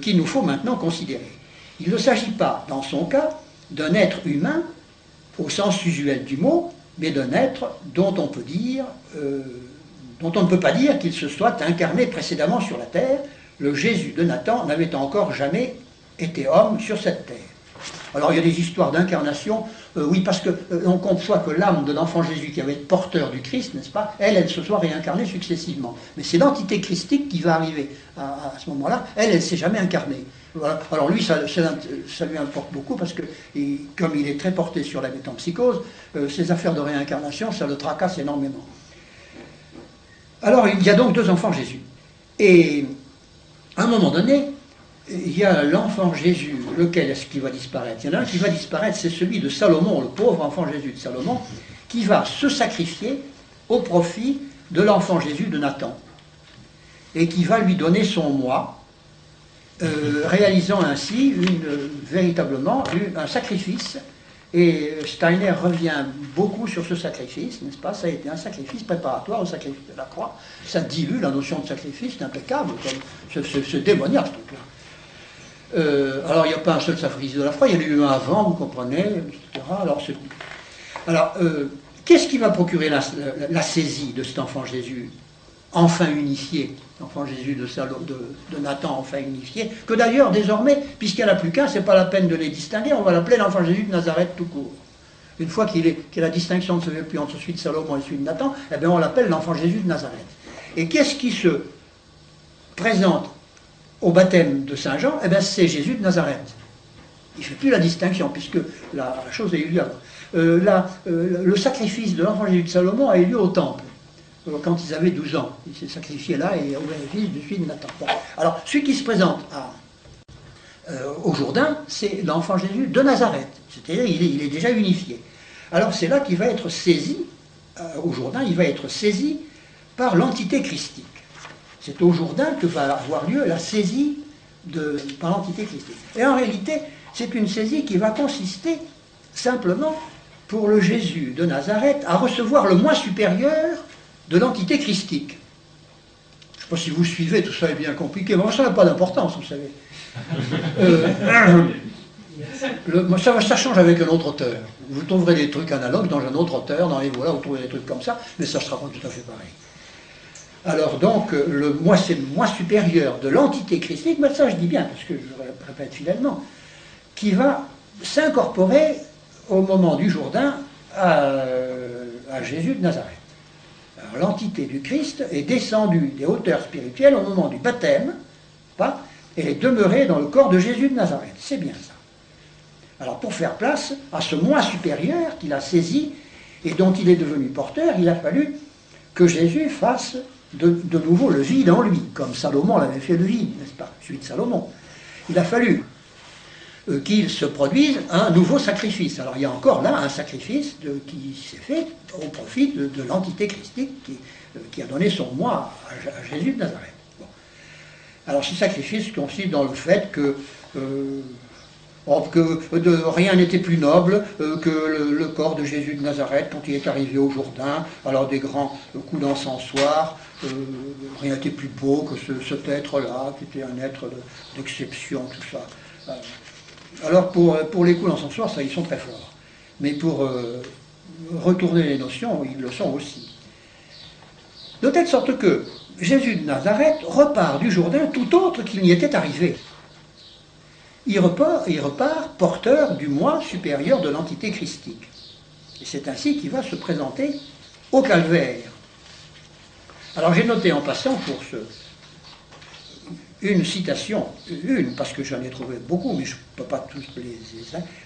qu'il nous faut maintenant considérer. Il ne s'agit pas, dans son cas, d'un être humain au sens usuel du mot, mais d'un être dont on peut dire, dont on ne peut pas dire qu'il se soit incarné précédemment sur la terre. Le Jésus de Nathan n'avait encore jamais été homme sur cette terre. Alors il y a des histoires d'incarnation, oui, parce qu'on conçoit que l'âme de l'enfant Jésus qui avait été porteur du Christ, n'est-ce pas, elle se soit réincarnée successivement. Mais c'est l'entité christique qui va arriver à ce moment-là, elle ne s'est jamais incarnée. Voilà. Alors lui, ça lui importe beaucoup parce que, comme il est très porté sur la métempsychose, ces affaires de réincarnation, ça le tracasse énormément. Alors il y a donc deux enfants Jésus. Et à un moment donné, il y a l'enfant Jésus, lequel est-ce qui va disparaître? Il y en a un qui va disparaître, c'est celui de Salomon, le pauvre enfant Jésus de Salomon, qui va se sacrifier au profit de l'enfant Jésus de Nathan, et qui va lui donner son moi, réalisant ainsi véritablement un sacrifice. Et Steiner revient beaucoup sur ce sacrifice, n'est-ce pas? Ça a été un sacrifice préparatoire au sacrifice de la croix. Ça dilue la notion de sacrifice, c'est impeccable, comme ce démoniaque, ce truc-là. Alors il n'y a pas un seul sacrifice de la foi, il y en a eu un avant, vous comprenez, etc. Alors, qu'est-ce qui va procurer la saisie de cet enfant Jésus, enfin unifié, l'enfant Jésus de Nathan, enfin unifié, que d'ailleurs désormais, puisqu'il n'y en a plus qu'un, c'est pas la peine de les distinguer, on va l'appeler l'enfant Jésus de Nazareth tout court. Une fois qu'il y a la distinction ne se fait plus entre celui de Salomon et celui de Nathan, eh bien on l'appelle l'enfant Jésus de Nazareth. Et qu'est-ce qui se présente au baptême de Saint Jean? Eh bien c'est Jésus de Nazareth. Il ne fait plus la distinction, puisque la chose a eu lieu avant. Le sacrifice de l'enfant Jésus de Salomon a eu lieu au temple, quand ils avaient 12 ans. Il s'est sacrifié là et au bénéfice du fils de Nathan. Bon. Alors, celui qui se présente au Jourdain, c'est l'enfant Jésus de Nazareth. C'est-à-dire il est déjà unifié. Alors, c'est là qu'il va être saisi, au Jourdain, il va être saisi par l'entité christique. C'est au Jourdain que va avoir lieu la saisie par l'entité christique. Et en réalité, c'est une saisie qui va consister simplement pour le Jésus de Nazareth à recevoir le moi supérieur de l'entité christique. Je ne sais pas si vous suivez, tout ça est bien compliqué, mais ça n'a pas d'importance, vous savez. Ça change avec un autre auteur. Vous trouverez des trucs analogues dans un autre auteur, dans les voilà, vous trouverez des trucs comme ça, mais ça sera pas tout à fait pareil. Alors donc, le moi, c'est le moi supérieur de l'entité christique, mais ça je dis bien, parce que je le répète fidèlement, qui va s'incorporer au moment du Jourdain à Jésus de Nazareth. Alors l'entité du Christ est descendue des hauteurs spirituelles au moment du baptême, pas, et est demeurée dans le corps de Jésus de Nazareth. C'est bien ça. Alors pour faire place à ce moi supérieur qu'il a saisi et dont il est devenu porteur, il a fallu que Jésus fasse de nouveau le vide en lui, comme Salomon l'avait fait le vide, n'est-ce pas, celui de Salomon. Il a fallu qu'il se produise un nouveau sacrifice. Alors il y a encore là un sacrifice qui s'est fait au profit de l'entité christique qui a donné son moi à Jésus de Nazareth. Bon. Alors ce sacrifice consiste dans le fait que rien n'était plus noble que le corps de Jésus de Nazareth quand il est arrivé au Jourdain, alors des grands coups d'encensoir, rien n'était plus beau que cet être-là, qui était un être d'exception, tout ça. Alors pour les coups d'encensoir, ça, ils sont très forts. Mais pour retourner les notions, ils le sont aussi. De telle sorte que Jésus de Nazareth repart du Jourdain tout autre qu'il n'y était arrivé. Il repart porteur du moi supérieur de l'entité christique. Et c'est ainsi qu'il va se présenter au calvaire. Alors j'ai noté en passant pour une citation, parce que j'en ai trouvé beaucoup, mais je ne peux pas tous les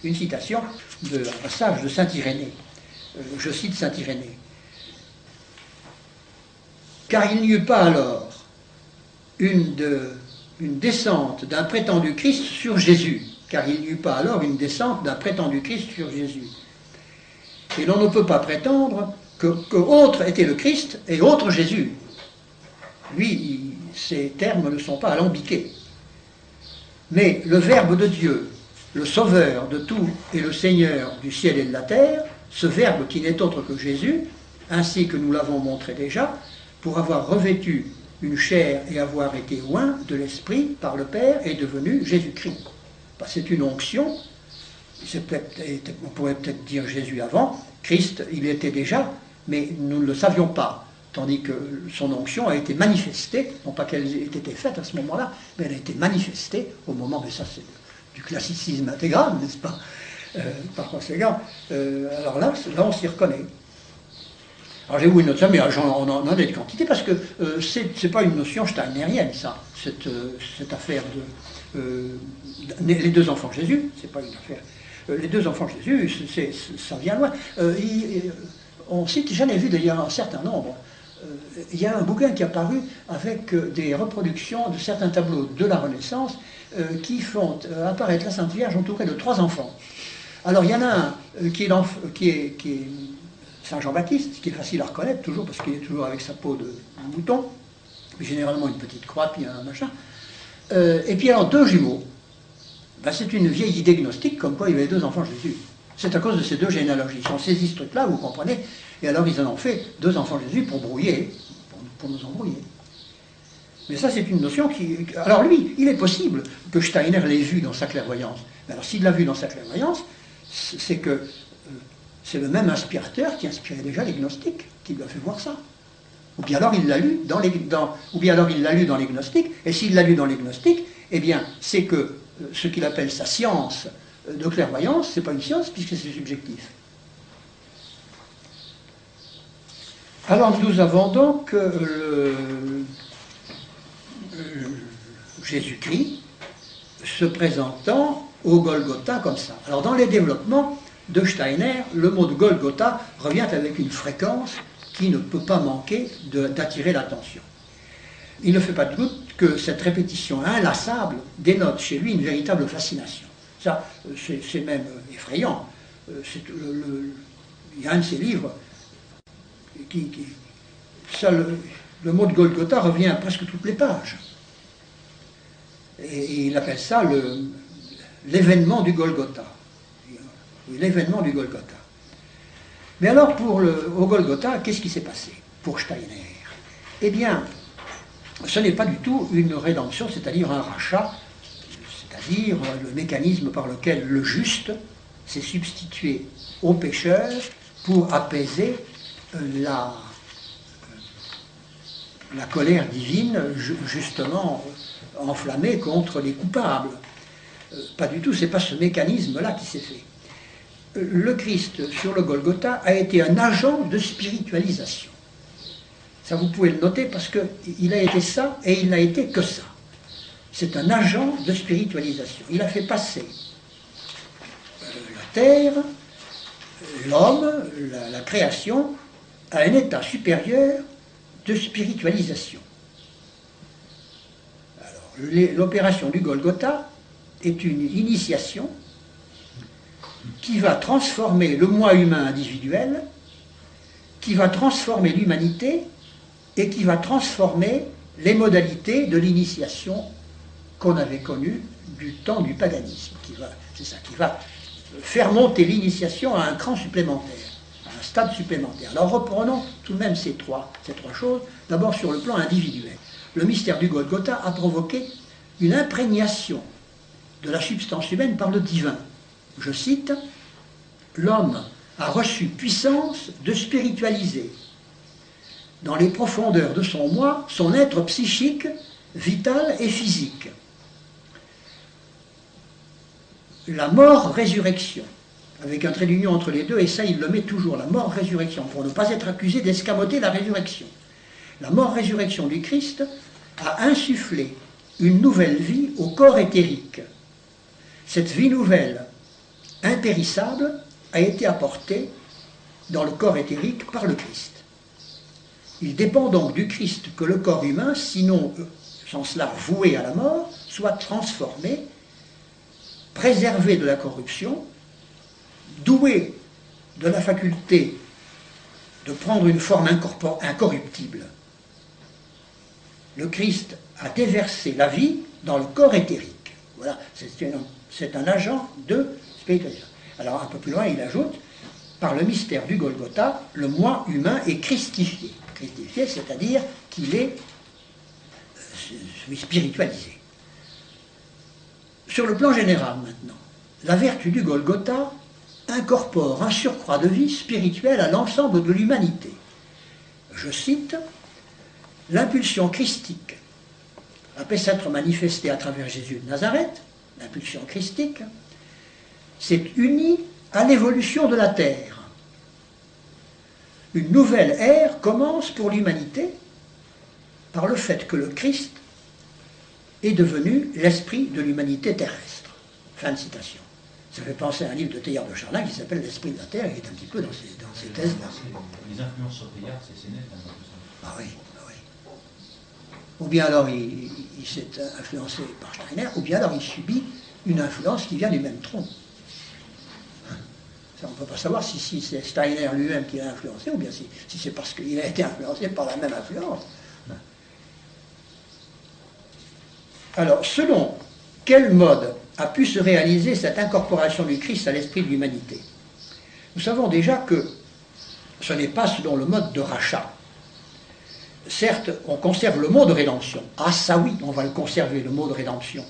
une citation d'un passage de Saint Irénée. Je cite Saint Irénée. Car il n'y eut pas alors une descente d'un prétendu Christ sur Jésus. Car il n'y eut pas alors une descente d'un prétendu Christ sur Jésus. Et l'on ne peut pas prétendre que autre était le Christ et autre Jésus. Lui, ces termes ne sont pas alambiqués. Mais le Verbe de Dieu, le Sauveur de tout et le Seigneur du ciel et de la terre, ce Verbe qui n'est autre que Jésus, ainsi que nous l'avons montré déjà, pour avoir revêtu une chair et avoir été oint de l'Esprit par le Père, est devenu Jésus-Christ. C'est une onction, on pourrait peut-être dire Jésus avant, Christ, il était déjà, mais nous ne le savions pas. Tandis que son onction a été manifestée, non pas qu'elle ait été faite à ce moment-là, mais elle a été manifestée au moment, mais ça c'est du classicisme intégral, n'est-ce pas? Par conséquent, alors là on s'y reconnaît. Alors j'ai oublié de noter ça, mais on en a des quantités, parce que c'est pas une notion steinérienne, ça, cette affaire les deux enfants de Jésus, c'est pas une affaire. Les deux enfants de Jésus, ça vient loin. On cite, j'en ai vu d'ailleurs un certain nombre. Il y a un bouquin qui est apparu avec des reproductions de certains tableaux de la Renaissance qui font apparaître la Sainte Vierge entourée de 3 enfants. Alors il y en a un qui est Saint Jean-Baptiste, qui est facile à reconnaître toujours parce qu'il est toujours avec sa peau de mouton, généralement une petite croix puis un machin. Et puis alors 2 jumeaux. Ben, c'est une vieille idée gnostique comme quoi il y avait 2 enfants de Jésus. C'est à cause de ces 2 généalogies. Ils ont saisi ce truc-là, vous comprenez, et alors ils en ont fait 2 enfants de Jésus pour brouiller, pour nous embrouiller. Mais ça, c'est une notion qui... Alors lui, il est possible que Steiner l'ait vu dans sa clairvoyance. Mais alors s'il l'a vu dans sa clairvoyance, c'est que c'est le même inspirateur qui inspirait déjà les gnostiques, qui lui a fait voir ça. Ou bien alors il l'a lu dans les gnostiques, et s'il l'a lu dans les gnostiques, eh bien, c'est que ce qu'il appelle sa science de clairvoyance, c'est pas une science puisque c'est subjectif. Alors nous avons donc Jésus-Christ se présentant au Golgotha comme ça. Alors dans les développements de Steiner, le mot de Golgotha revient avec une fréquence qui ne peut pas manquer d'attirer l'attention. Il ne fait pas de doute que cette répétition inlassable dénote chez lui une véritable fascination. Ça, c'est même effrayant. Il y a un de ses livres le mot de Golgotha revient à presque toutes les pages. Et il appelle ça l'événement du Golgotha. L'événement du Golgotha. Mais alors, au Golgotha, qu'est-ce qui s'est passé pour Steiner? Eh bien, ce n'est pas du tout une rédemption, c'est-à-dire un rachat, c'est-à-dire le mécanisme par lequel le juste s'est substitué au pécheur pour apaiser la colère divine, justement enflammée contre les coupables. Pas du tout, ce n'est pas ce mécanisme-là qui s'est fait. Le Christ sur le Golgotha a été un agent de spiritualisation. Ça, vous pouvez le noter parce qu'il a été ça et il n'a été que ça. C'est un agent de spiritualisation. Il a fait passer la terre, l'homme, la création, à un état supérieur de spiritualisation. Alors, l'opération du Golgotha est une initiation qui va transformer le moi humain individuel, qui va transformer l'humanité et qui va transformer les modalités de l'initiation qu'on avait connue du temps du paganisme. C'est ça, qui va faire monter l'initiation à un cran supplémentaire, à un stade supplémentaire. Alors reprenons tout de même ces trois choses. D'abord sur le plan individuel. Le mystère du Golgotha a provoqué une imprégnation de la substance humaine par le divin. Je cite, « L'homme a reçu puissance de spiritualiser dans les profondeurs de son moi, son être psychique, vital et physique. La mort-résurrection, avec un trait d'union entre les deux, et ça il le met toujours, la mort-résurrection, pour ne pas être accusé d'escamoter la résurrection. La mort-résurrection du Christ a insufflé une nouvelle vie au corps éthérique. Cette vie nouvelle, impérissable, a été apportée dans le corps éthérique par le Christ. Il dépend donc du Christ que le corps humain, sinon sans cela voué à la mort, soit transformé, préservé de la corruption, doué de la faculté de prendre une forme incorruptible. Le Christ a déversé la vie dans le corps éthérique. Voilà, c'est un agent de spiritualisation. Alors un peu plus loin, il ajoute, par le mystère du Golgotha, le moi humain est christifié. Christifié, c'est-à-dire qu'il est spiritualisé. Sur le plan général maintenant, la vertu du Golgotha incorpore un surcroît de vie spirituelle à l'ensemble de l'humanité. Je cite, « L'impulsion christique après s'être manifestée à travers Jésus de Nazareth, l'impulsion christique, s'est unie à l'évolution de la terre. Une nouvelle ère commence pour l'humanité par le fait que le Christ est devenu l'esprit de l'humanité terrestre. » Fin de citation. Ça fait penser à un livre de Teilhard de Chardin qui s'appelle L'esprit de la Terre, et qui est un petit peu dans ces thèses-là. Les influences sur Teilhard, c'est net. Ah oui, ah oui. Ou bien alors il s'est influencé par Steiner, ou bien alors il subit une influence qui vient du même tronc. Ça, on ne peut pas savoir si c'est Steiner lui-même qui l'a influencé, ou bien si c'est parce qu'il a été influencé par la même influence. Alors, selon quel mode a pu se réaliser cette incorporation du Christ à l'esprit de l'humanité? Nous savons déjà que ce n'est pas selon le mode de rachat. Certes, on conserve le mot de rédemption. Ah ça oui, on va le conserver, le mot de rédemption.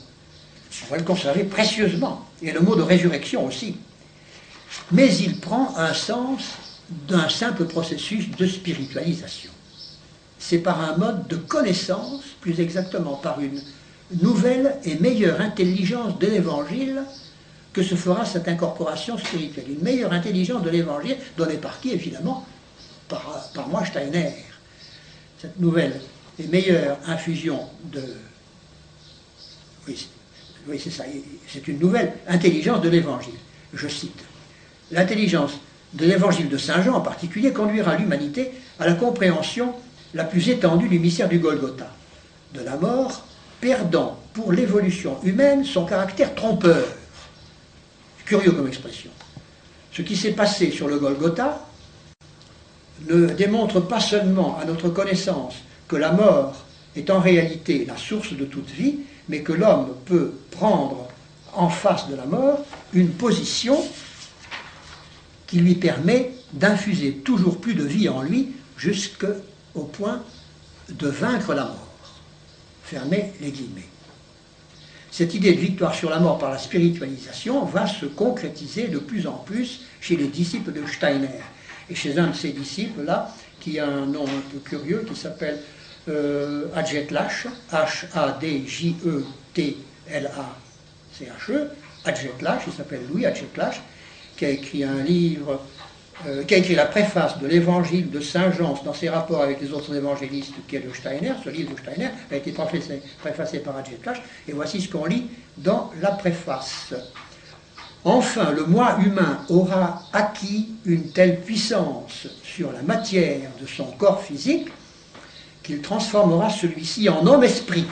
On va le conserver précieusement. Et le mot de résurrection aussi. Mais il prend un sens d'un simple processus de spiritualisation. C'est par un mode de connaissance, plus exactement par une nouvelle et meilleure intelligence de l'Évangile que se fera cette incorporation spirituelle. Une meilleure intelligence de l'Évangile donnée par qui, évidemment? Par moi, Steiner. Cette nouvelle et meilleure infusion oui, c'est ça, c'est une nouvelle intelligence de l'Évangile. Je cite. L'intelligence de l'Évangile de Saint Jean en particulier conduira l'humanité à la compréhension la plus étendue du mystère du Golgotha, de la mort, perdant pour l'évolution humaine son caractère trompeur. Curieux comme expression. Ce qui s'est passé sur le Golgotha ne démontre pas seulement à notre connaissance que la mort est en réalité la source de toute vie, mais que l'homme peut prendre en face de la mort une position qui lui permet d'infuser toujours plus de vie en lui jusqu'au point de vaincre la mort. Fermez les guillemets. Cette idée de victoire sur la mort par la spiritualisation va se concrétiser de plus en plus chez les disciples de Steiner. Et chez un de ces disciples-là, qui a un nom un peu curieux, qui s'appelle Adjetlache, H-A-D-J-E-T-L-A-C-H-E, Adjetlache, il s'appelle Louis Adjetlache, qui a écrit un livre, qui a écrit la préface de l'évangile de Saint Jean dans ses rapports avec les autres évangélistes, qui est de Steiner. Ce livre de Steiner a été préfacé par Adjetlache, et voici ce qu'on lit dans la préface. Enfin, le moi humain aura acquis une telle puissance sur la matière de son corps physique qu'il transformera celui-ci en homme-esprit,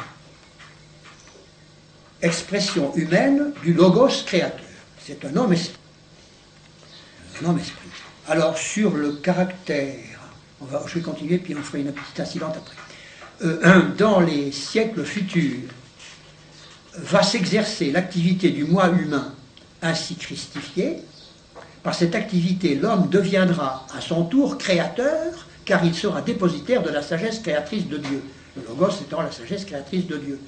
expression humaine du logos créateur. C'est un homme-esprit. Un homme-esprit. Alors, sur le caractère, je vais continuer, puis on fera une petite incidente après. Dans les siècles futurs, va s'exercer l'activité du moi humain ainsi christifié. Par cette activité, l'homme deviendra à son tour créateur, car il sera dépositaire de la sagesse créatrice de Dieu. Le logos étant la sagesse créatrice de Dieu.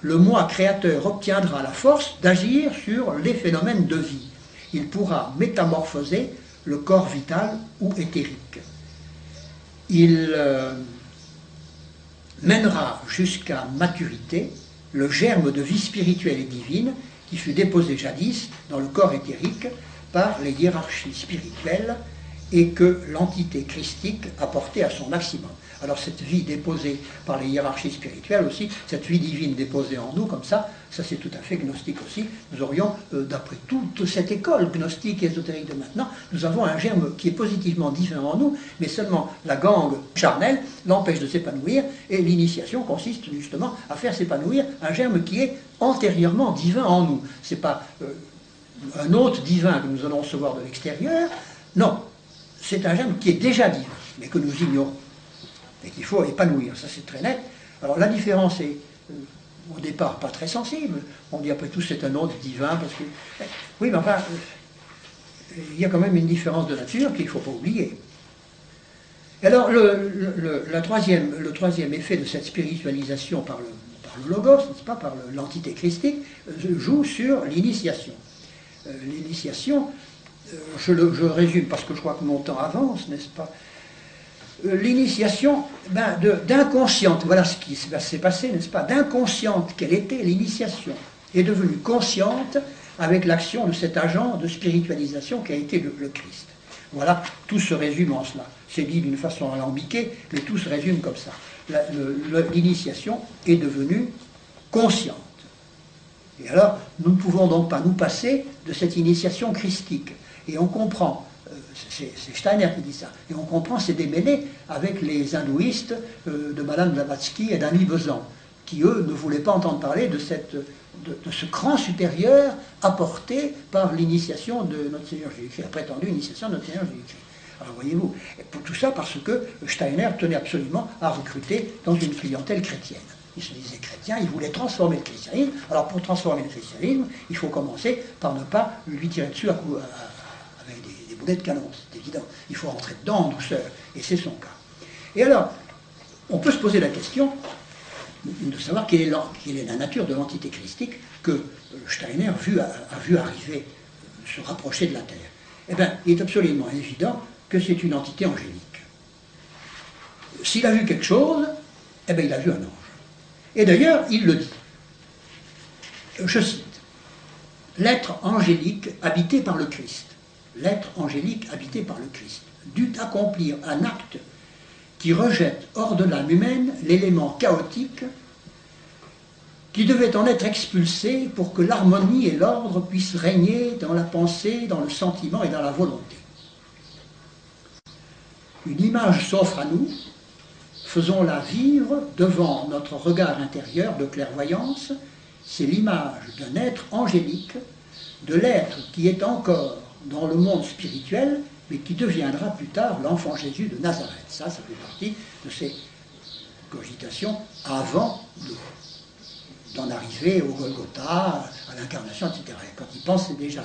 Le moi créateur obtiendra la force d'agir sur les phénomènes de vie. Il pourra métamorphoser le corps vital ou éthérique. Il mènera jusqu'à maturité le germe de vie spirituelle et divine qui fut déposé jadis dans le corps éthérique par les hiérarchies spirituelles et que l'entité christique a porté à son maximum. Alors cette vie déposée par les hiérarchies spirituelles aussi, cette vie divine déposée en nous comme ça c'est tout à fait gnostique aussi. Nous aurions, d'après toute cette école gnostique et ésotérique de maintenant, nous avons un germe qui est positivement divin en nous, mais seulement la gangue charnelle l'empêche de s'épanouir, et l'initiation consiste justement à faire s'épanouir un germe qui est antérieurement divin en nous. Ce n'est pas un hôte divin que nous allons recevoir de l'extérieur, non, c'est un germe qui est déjà divin, mais que nous ignorons, et qu'il faut épanouir, ça c'est très net. Alors la différence est, au départ, pas très sensible. On dit après tout c'est un hôte divin, parce que... Oui, mais enfin, il y a quand même une différence de nature qu'il ne faut pas oublier. Et alors, le troisième effet de cette spiritualisation par le logos, n'est-ce pas, par l'entité christique, joue sur l'initiation. L'initiation, je résume parce que je crois que mon temps avance, n'est-ce pas? L'initiation d'inconsciente, voilà ce qui s'est passé, n'est-ce pas? D'inconsciente qu'elle était, l'initiation est devenue consciente avec l'action de cet agent de spiritualisation qui a été le Christ. Voilà, tout se résume en cela. C'est dit d'une façon alambiquée, mais tout se résume comme ça. L'initiation est devenue consciente. Et alors, nous ne pouvons donc pas nous passer de cette initiation christique. Et on comprend, c'est Steiner qui dit ça, et on comprend ces démêlés avec les hindouistes de Madame Blavatsky et d'Annie Besant, qui eux ne voulaient pas entendre parler de ce cran supérieur apporté par l'initiation de notre Seigneur Jésus-Christ, la prétendue initiation de notre Seigneur Jésus-Christ. Alors voyez-vous, pour tout ça parce que Steiner tenait absolument à recruter dans une clientèle chrétienne. Il se disait chrétien, il voulait transformer le christianisme. Alors pour transformer le christianisme, il faut commencer par ne pas lui tirer dessus avec des boulets de canon, c'est évident. Il faut rentrer dedans en douceur, et c'est son cas. Et alors, on peut se poser la question de savoir quelle est la nature de l'entité christique que Steiner a vu arriver, se rapprocher de la Terre. Eh bien, il est absolument évident que c'est une entité angélique. S'il a vu quelque chose, eh bien, il a vu un ange. Et d'ailleurs, il le dit. Je cite, « L'être angélique habité par le Christ, l'être angélique habité par le Christ, dut accomplir un acte qui rejette hors de l'âme humaine l'élément chaotique qui devait en être expulsé pour que l'harmonie et l'ordre puissent régner dans la pensée, dans le sentiment et dans la volonté. Une image s'offre à nous, faisons-la vivre devant notre regard intérieur de clairvoyance. C'est l'image d'un être angélique, de l'être qui est encore dans le monde spirituel, mais qui deviendra plus tard l'enfant Jésus de Nazareth. Ça fait partie de ces cogitations avant d'en arriver au Golgotha, à l'incarnation, etc. Et quand il pensait déjà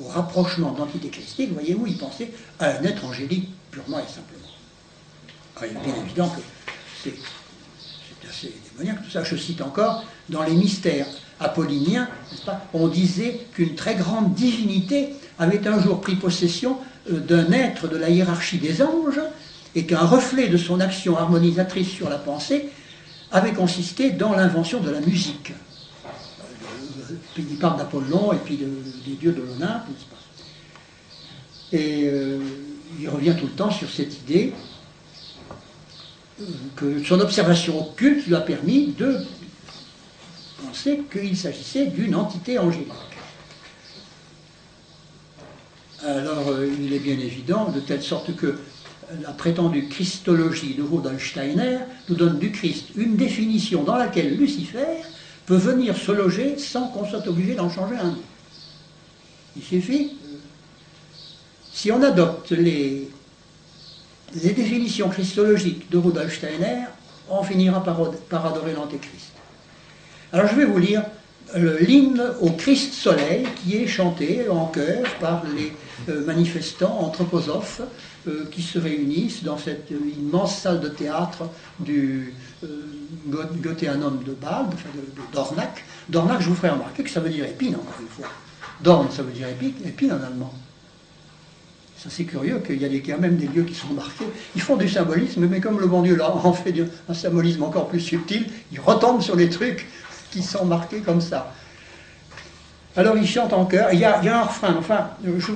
au rapprochement d'entité christique, voyez-vous, il pensait à un être angélique purement et simplement. Alors, il est bien évident que c'est assez démoniaque tout ça. Je cite encore, dans les mystères apolliniens, n'est-ce pas, on disait qu'une très grande divinité avait un jour pris possession d'un être de la hiérarchie des anges et qu'un reflet de son action harmonisatrice sur la pensée avait consisté dans l'invention de la musique. Puis il parle d'Apollon et puis des dieux de l'Olympe, n'est-ce pas. Et il revient tout le temps sur cette idée que son observation occulte lui a permis de penser qu'il s'agissait d'une entité angélique. Alors, il est bien évident, de telle sorte que la prétendue christologie de Rudolf Steiner nous donne du Christ une définition dans laquelle Lucifer peut venir se loger sans qu'on soit obligé d'en changer un mot. Il suffit, si on adopte les définitions christologiques de Rudolf Steiner, on finira par adorer l'Antéchrist. Alors je vais vous lire l'hymne au Christ Soleil qui est chanté en chœur par les manifestants anthroposophes qui se réunissent dans cette immense salle de théâtre du Goetheanum de Bâle, de Dornach. Dornach, je vous ferai remarquer que ça veut dire épine, encore une fois. Dorn, ça veut dire épine en allemand. Ça, c'est curieux qu'il y a quand même des lieux qui sont marqués. Ils font du symbolisme, mais comme le bon Dieu là en fait un symbolisme encore plus subtil, ils retombent sur les trucs qui sont marqués comme ça. Alors ils chantent en chœur, il y a un refrain, enfin,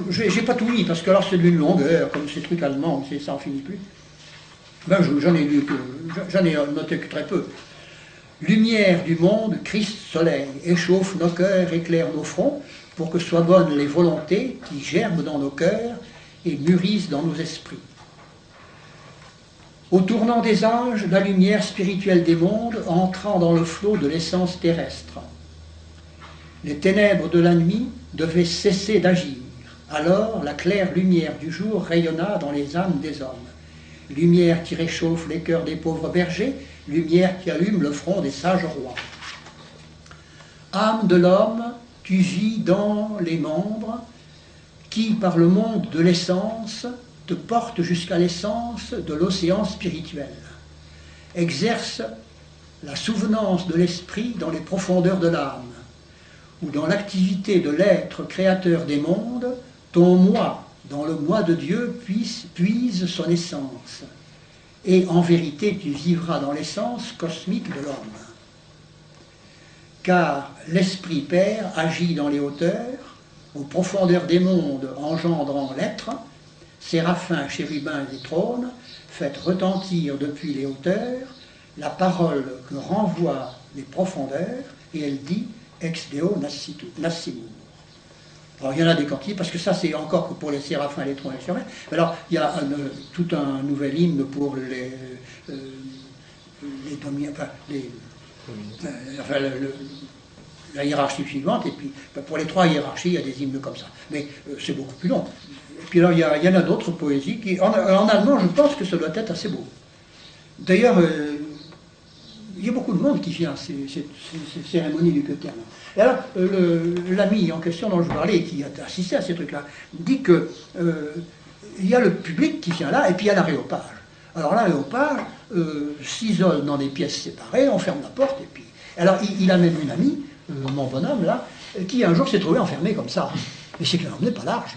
j'ai pas tout mis, parce que alors c'est d'une longueur, comme ces trucs allemands, ça en finit plus. Ben, j'en ai noté que très peu. Lumière du monde, Christ soleil, échauffe nos cœurs, éclaire nos fronts, pour que soient bonnes les volontés qui germent dans nos cœurs et mûrissent dans nos esprits. Au tournant des âges, la lumière spirituelle des mondes entrant dans le flot de l'essence terrestre. Les ténèbres de la nuit devaient cesser d'agir. Alors la claire lumière du jour rayonna dans les âmes des hommes. Lumière qui réchauffe les cœurs des pauvres bergers, lumière qui allume le front des sages rois. Âme de l'homme, tu vis dans les membres qui, par le monde de l'essence, te portent jusqu'à l'essence de l'océan spirituel. Exerce la souvenance de l'esprit dans les profondeurs de l'âme, ou dans l'activité de l'être créateur des mondes, ton moi, dans le moi de Dieu, puise son essence. Et en vérité, tu vivras dans l'essence cosmique de l'homme. Car l'Esprit Père agit dans les hauteurs, aux profondeurs des mondes engendrant l'être, séraphins, chérubins et trônes, faites retentir depuis les hauteurs la parole que renvoient les profondeurs, et elle dit Ex Deo nascimur. Alors il y en a des cantiques, parce que ça c'est encore que pour les séraphins et les trônes et les chérubins. Alors il y a tout un nouvel hymne pour la hiérarchie suivante, et puis pour les trois hiérarchies, il y a des hymnes comme ça. Mais c'est beaucoup plus long. Et puis alors il y en a d'autres poésies qui, en allemand, je pense que ça doit être assez beau. D'ailleurs, il y a beaucoup de monde qui vient à ces cérémonies du Goetheanum. Et alors, l'ami en question dont je vous parlais, qui a assisté à ces trucs-là, dit que il y a le public qui vient là, et puis il y a l'aréopage. Alors l'aréopage s'isole dans des pièces séparées, on ferme la porte, et puis... Alors il a même une amie, mon bonhomme là, qui un jour s'est trouvé enfermé comme ça. Mais c'est qu'elle n'en est pas large.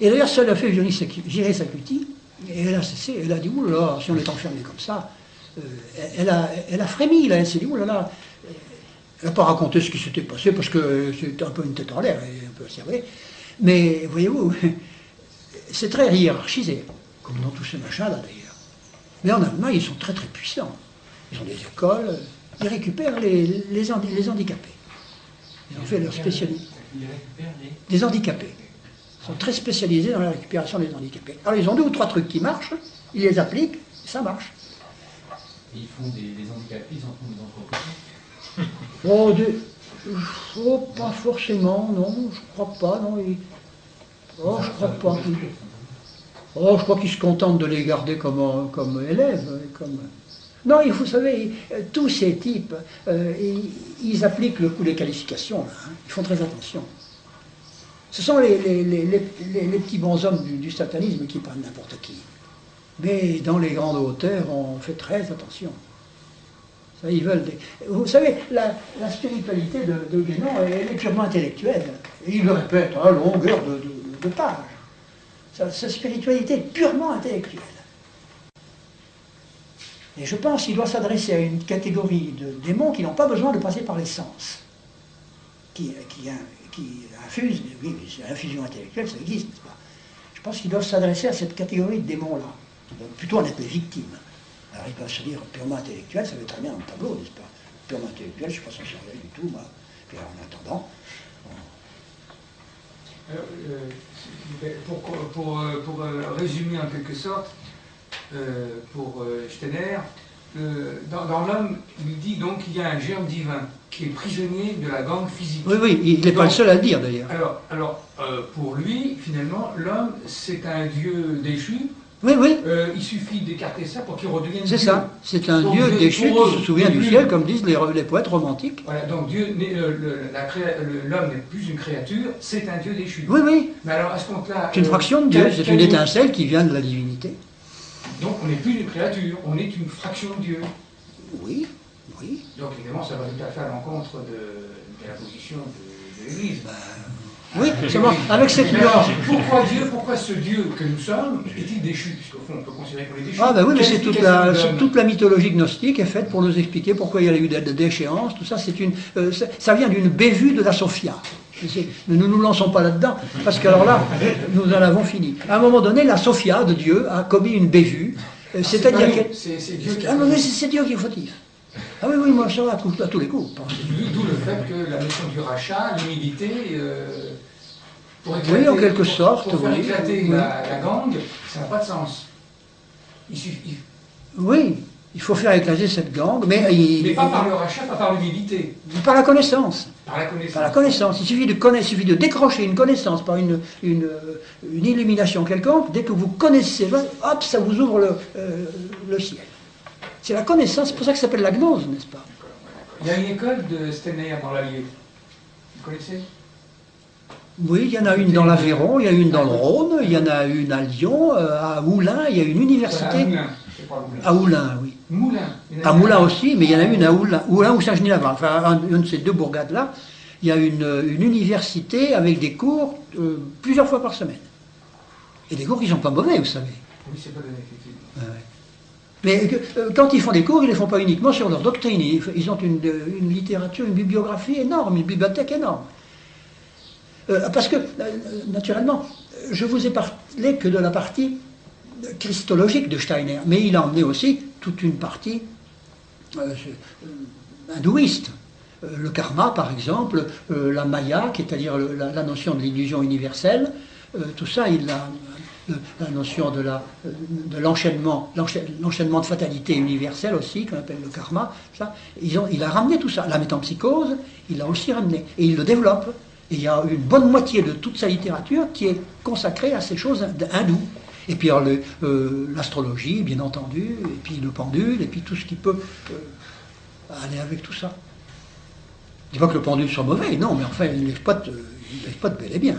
Et d'ailleurs, ça l'a fait gérer sa cutie, et elle a cessé, elle a dit, oulala, si on est enfermé comme ça, elle a frémi, là, elle s'est dit, oulala, elle n'a pas raconté ce qui s'était passé, parce que c'était un peu une tête en l'air, et un peu asservée, mais voyez-vous, c'est très hiérarchisé, comme dans tous ces machins-là d'ailleurs. Mais en Allemagne, ils sont très très puissants. Ils ont des écoles, Ils récupèrent les handicapés. Ils ont fait leur spécialité. Ils récupèrent des handicapés. Ils sont très spécialisés dans la récupération des handicapés. Alors ils ont 2 ou 3 trucs qui marchent, ils les appliquent, et ça marche. Et ils font des handicapés, ils en font des entreprises. Pas forcément, non, je crois pas, non. Je crois pas. Je crois qu'ils se contentent de les garder comme élèves. Non, vous savez, tous ces types, ils appliquent le coup des qualifications, là, hein. Ils font très attention. Ce sont les petits bonshommes du satanisme qui prennent n'importe qui. Mais dans les grandes hauteurs, on fait très attention. Ça, ils veulent Vous savez, la spiritualité de Guénon, elle est purement intellectuelle. Et il le répète à longueur de page. Sa spiritualité est purement intellectuelle. Et je pense qu'il doit s'adresser à une catégorie de démons qui n'ont pas besoin de passer par les sens. Qui infusent, oui, l'infusion intellectuelle, ça existe, n'est-ce pas? Je pense qu'ils doivent s'adresser à cette catégorie de démons-là. Donc plutôt en être les victimes. Alors ils peuvent se dire purement intellectuel, ça veut très bien dans le tableau, n'est-ce pas? Purement intellectuel, je ne suis pas censé regarder du tout, moi. Puis en attendant. Pour résumer en quelque sorte, pour Steiner, dans l'homme, il dit donc qu'il y a un germe divin qui est prisonnier de la gangue physique. Oui, il n'est pas le seul à le dire d'ailleurs. Alors pour lui, finalement, l'homme, c'est un dieu déchu. Oui. Il suffit d'écarter ça pour qu'il redevienne Dieu. C'est ça, c'est un donc, dieu déchu qui se souvient du ciel, comme disent les poètes romantiques. Voilà, donc l'homme n'est plus une créature, c'est un dieu déchu. Oui. Mais alors, à ce compte-là... C'est une fraction de Dieu, c'est une étincelle qui vient de la divinité. Donc on n'est plus une créature, on est une fraction de Dieu. Oui. Donc évidemment, ça va tout à fait à l'encontre de la position de l'Église. Oui, c'est bon, avec cette nuance. Pourquoi ce Dieu que nous sommes est-il déchu? Puisqu'au fond, on peut considérer qu'on est déchu. Ah ben oui, mais c'est toute la mythologie gnostique est faite pour nous expliquer pourquoi il y a eu des déchéances, tout ça, ça vient d'une bévue de la Sophia. Ne nous lançons pas là-dedans, parce qu'alors là, nous en avons fini. À un moment donné, la Sophia de Dieu a commis une bévue, c'est-à-dire que... C'est Dieu qui Ah non, mais c'est Dieu qui est fautif. Ah oui, moi ça va à tous les coups. D'où le fait que la notion du rachat, l'humilité, oui, en quelque sorte. Pour faire éclater la gangue, ça n'a pas de sens. Il suffit. Oui, il faut faire éclater cette gangue, mais pas par le rachat, pas par l'humilité. Par la connaissance. Par la connaissance. Il suffit de décrocher une connaissance par une illumination quelconque. Dès que vous connaissez, hop, ça vous ouvre le ciel. C'est la connaissance, c'est pour ça que ça s'appelle la gnose, n'est-ce pas? Il y a une école de Steiner dans l'Allier. Vous connaissez? Oui, il y en a une dans l'Aveyron, il y a une dans le Rhône, il y en a une à Lyon, à Moulins, il y a une université. À Moulins, oui. À Moulins aussi, mais il y en a une à Moulins ou Saint-Genis-Laval. Enfin, une de ces 2 bourgades-là, il y a une université avec des cours plusieurs fois par semaine. Et des cours qui ne sont pas mauvais, vous savez. Oui, c'est pas donné, effectivement. Mais quand ils font des cours, ils ne les font pas uniquement sur leur doctrine. Ils ont une littérature, une bibliographie énorme, une bibliothèque énorme. Parce que, naturellement, je vous ai parlé que de la partie christologique de Steiner, mais il a emmené aussi toute une partie hindouiste. Le karma, par exemple, la maya, c'est-à-dire la notion de l'illusion universelle, tout ça, il a... La notion de l'enchaînement de fatalité universelle aussi, qu'on appelle le karma, ça, il a ramené tout ça. La métempsychose, il l'a aussi ramené. Et il le développe. Et il y a une bonne moitié de toute sa littérature qui est consacrée à ces choses hindoues. Et puis l'astrologie, bien entendu, et puis le pendule, et puis tout ce qui peut aller avec tout ça. Je ne dis pas que le pendule soit mauvais, non, mais enfin, il l'exploite bel et bien.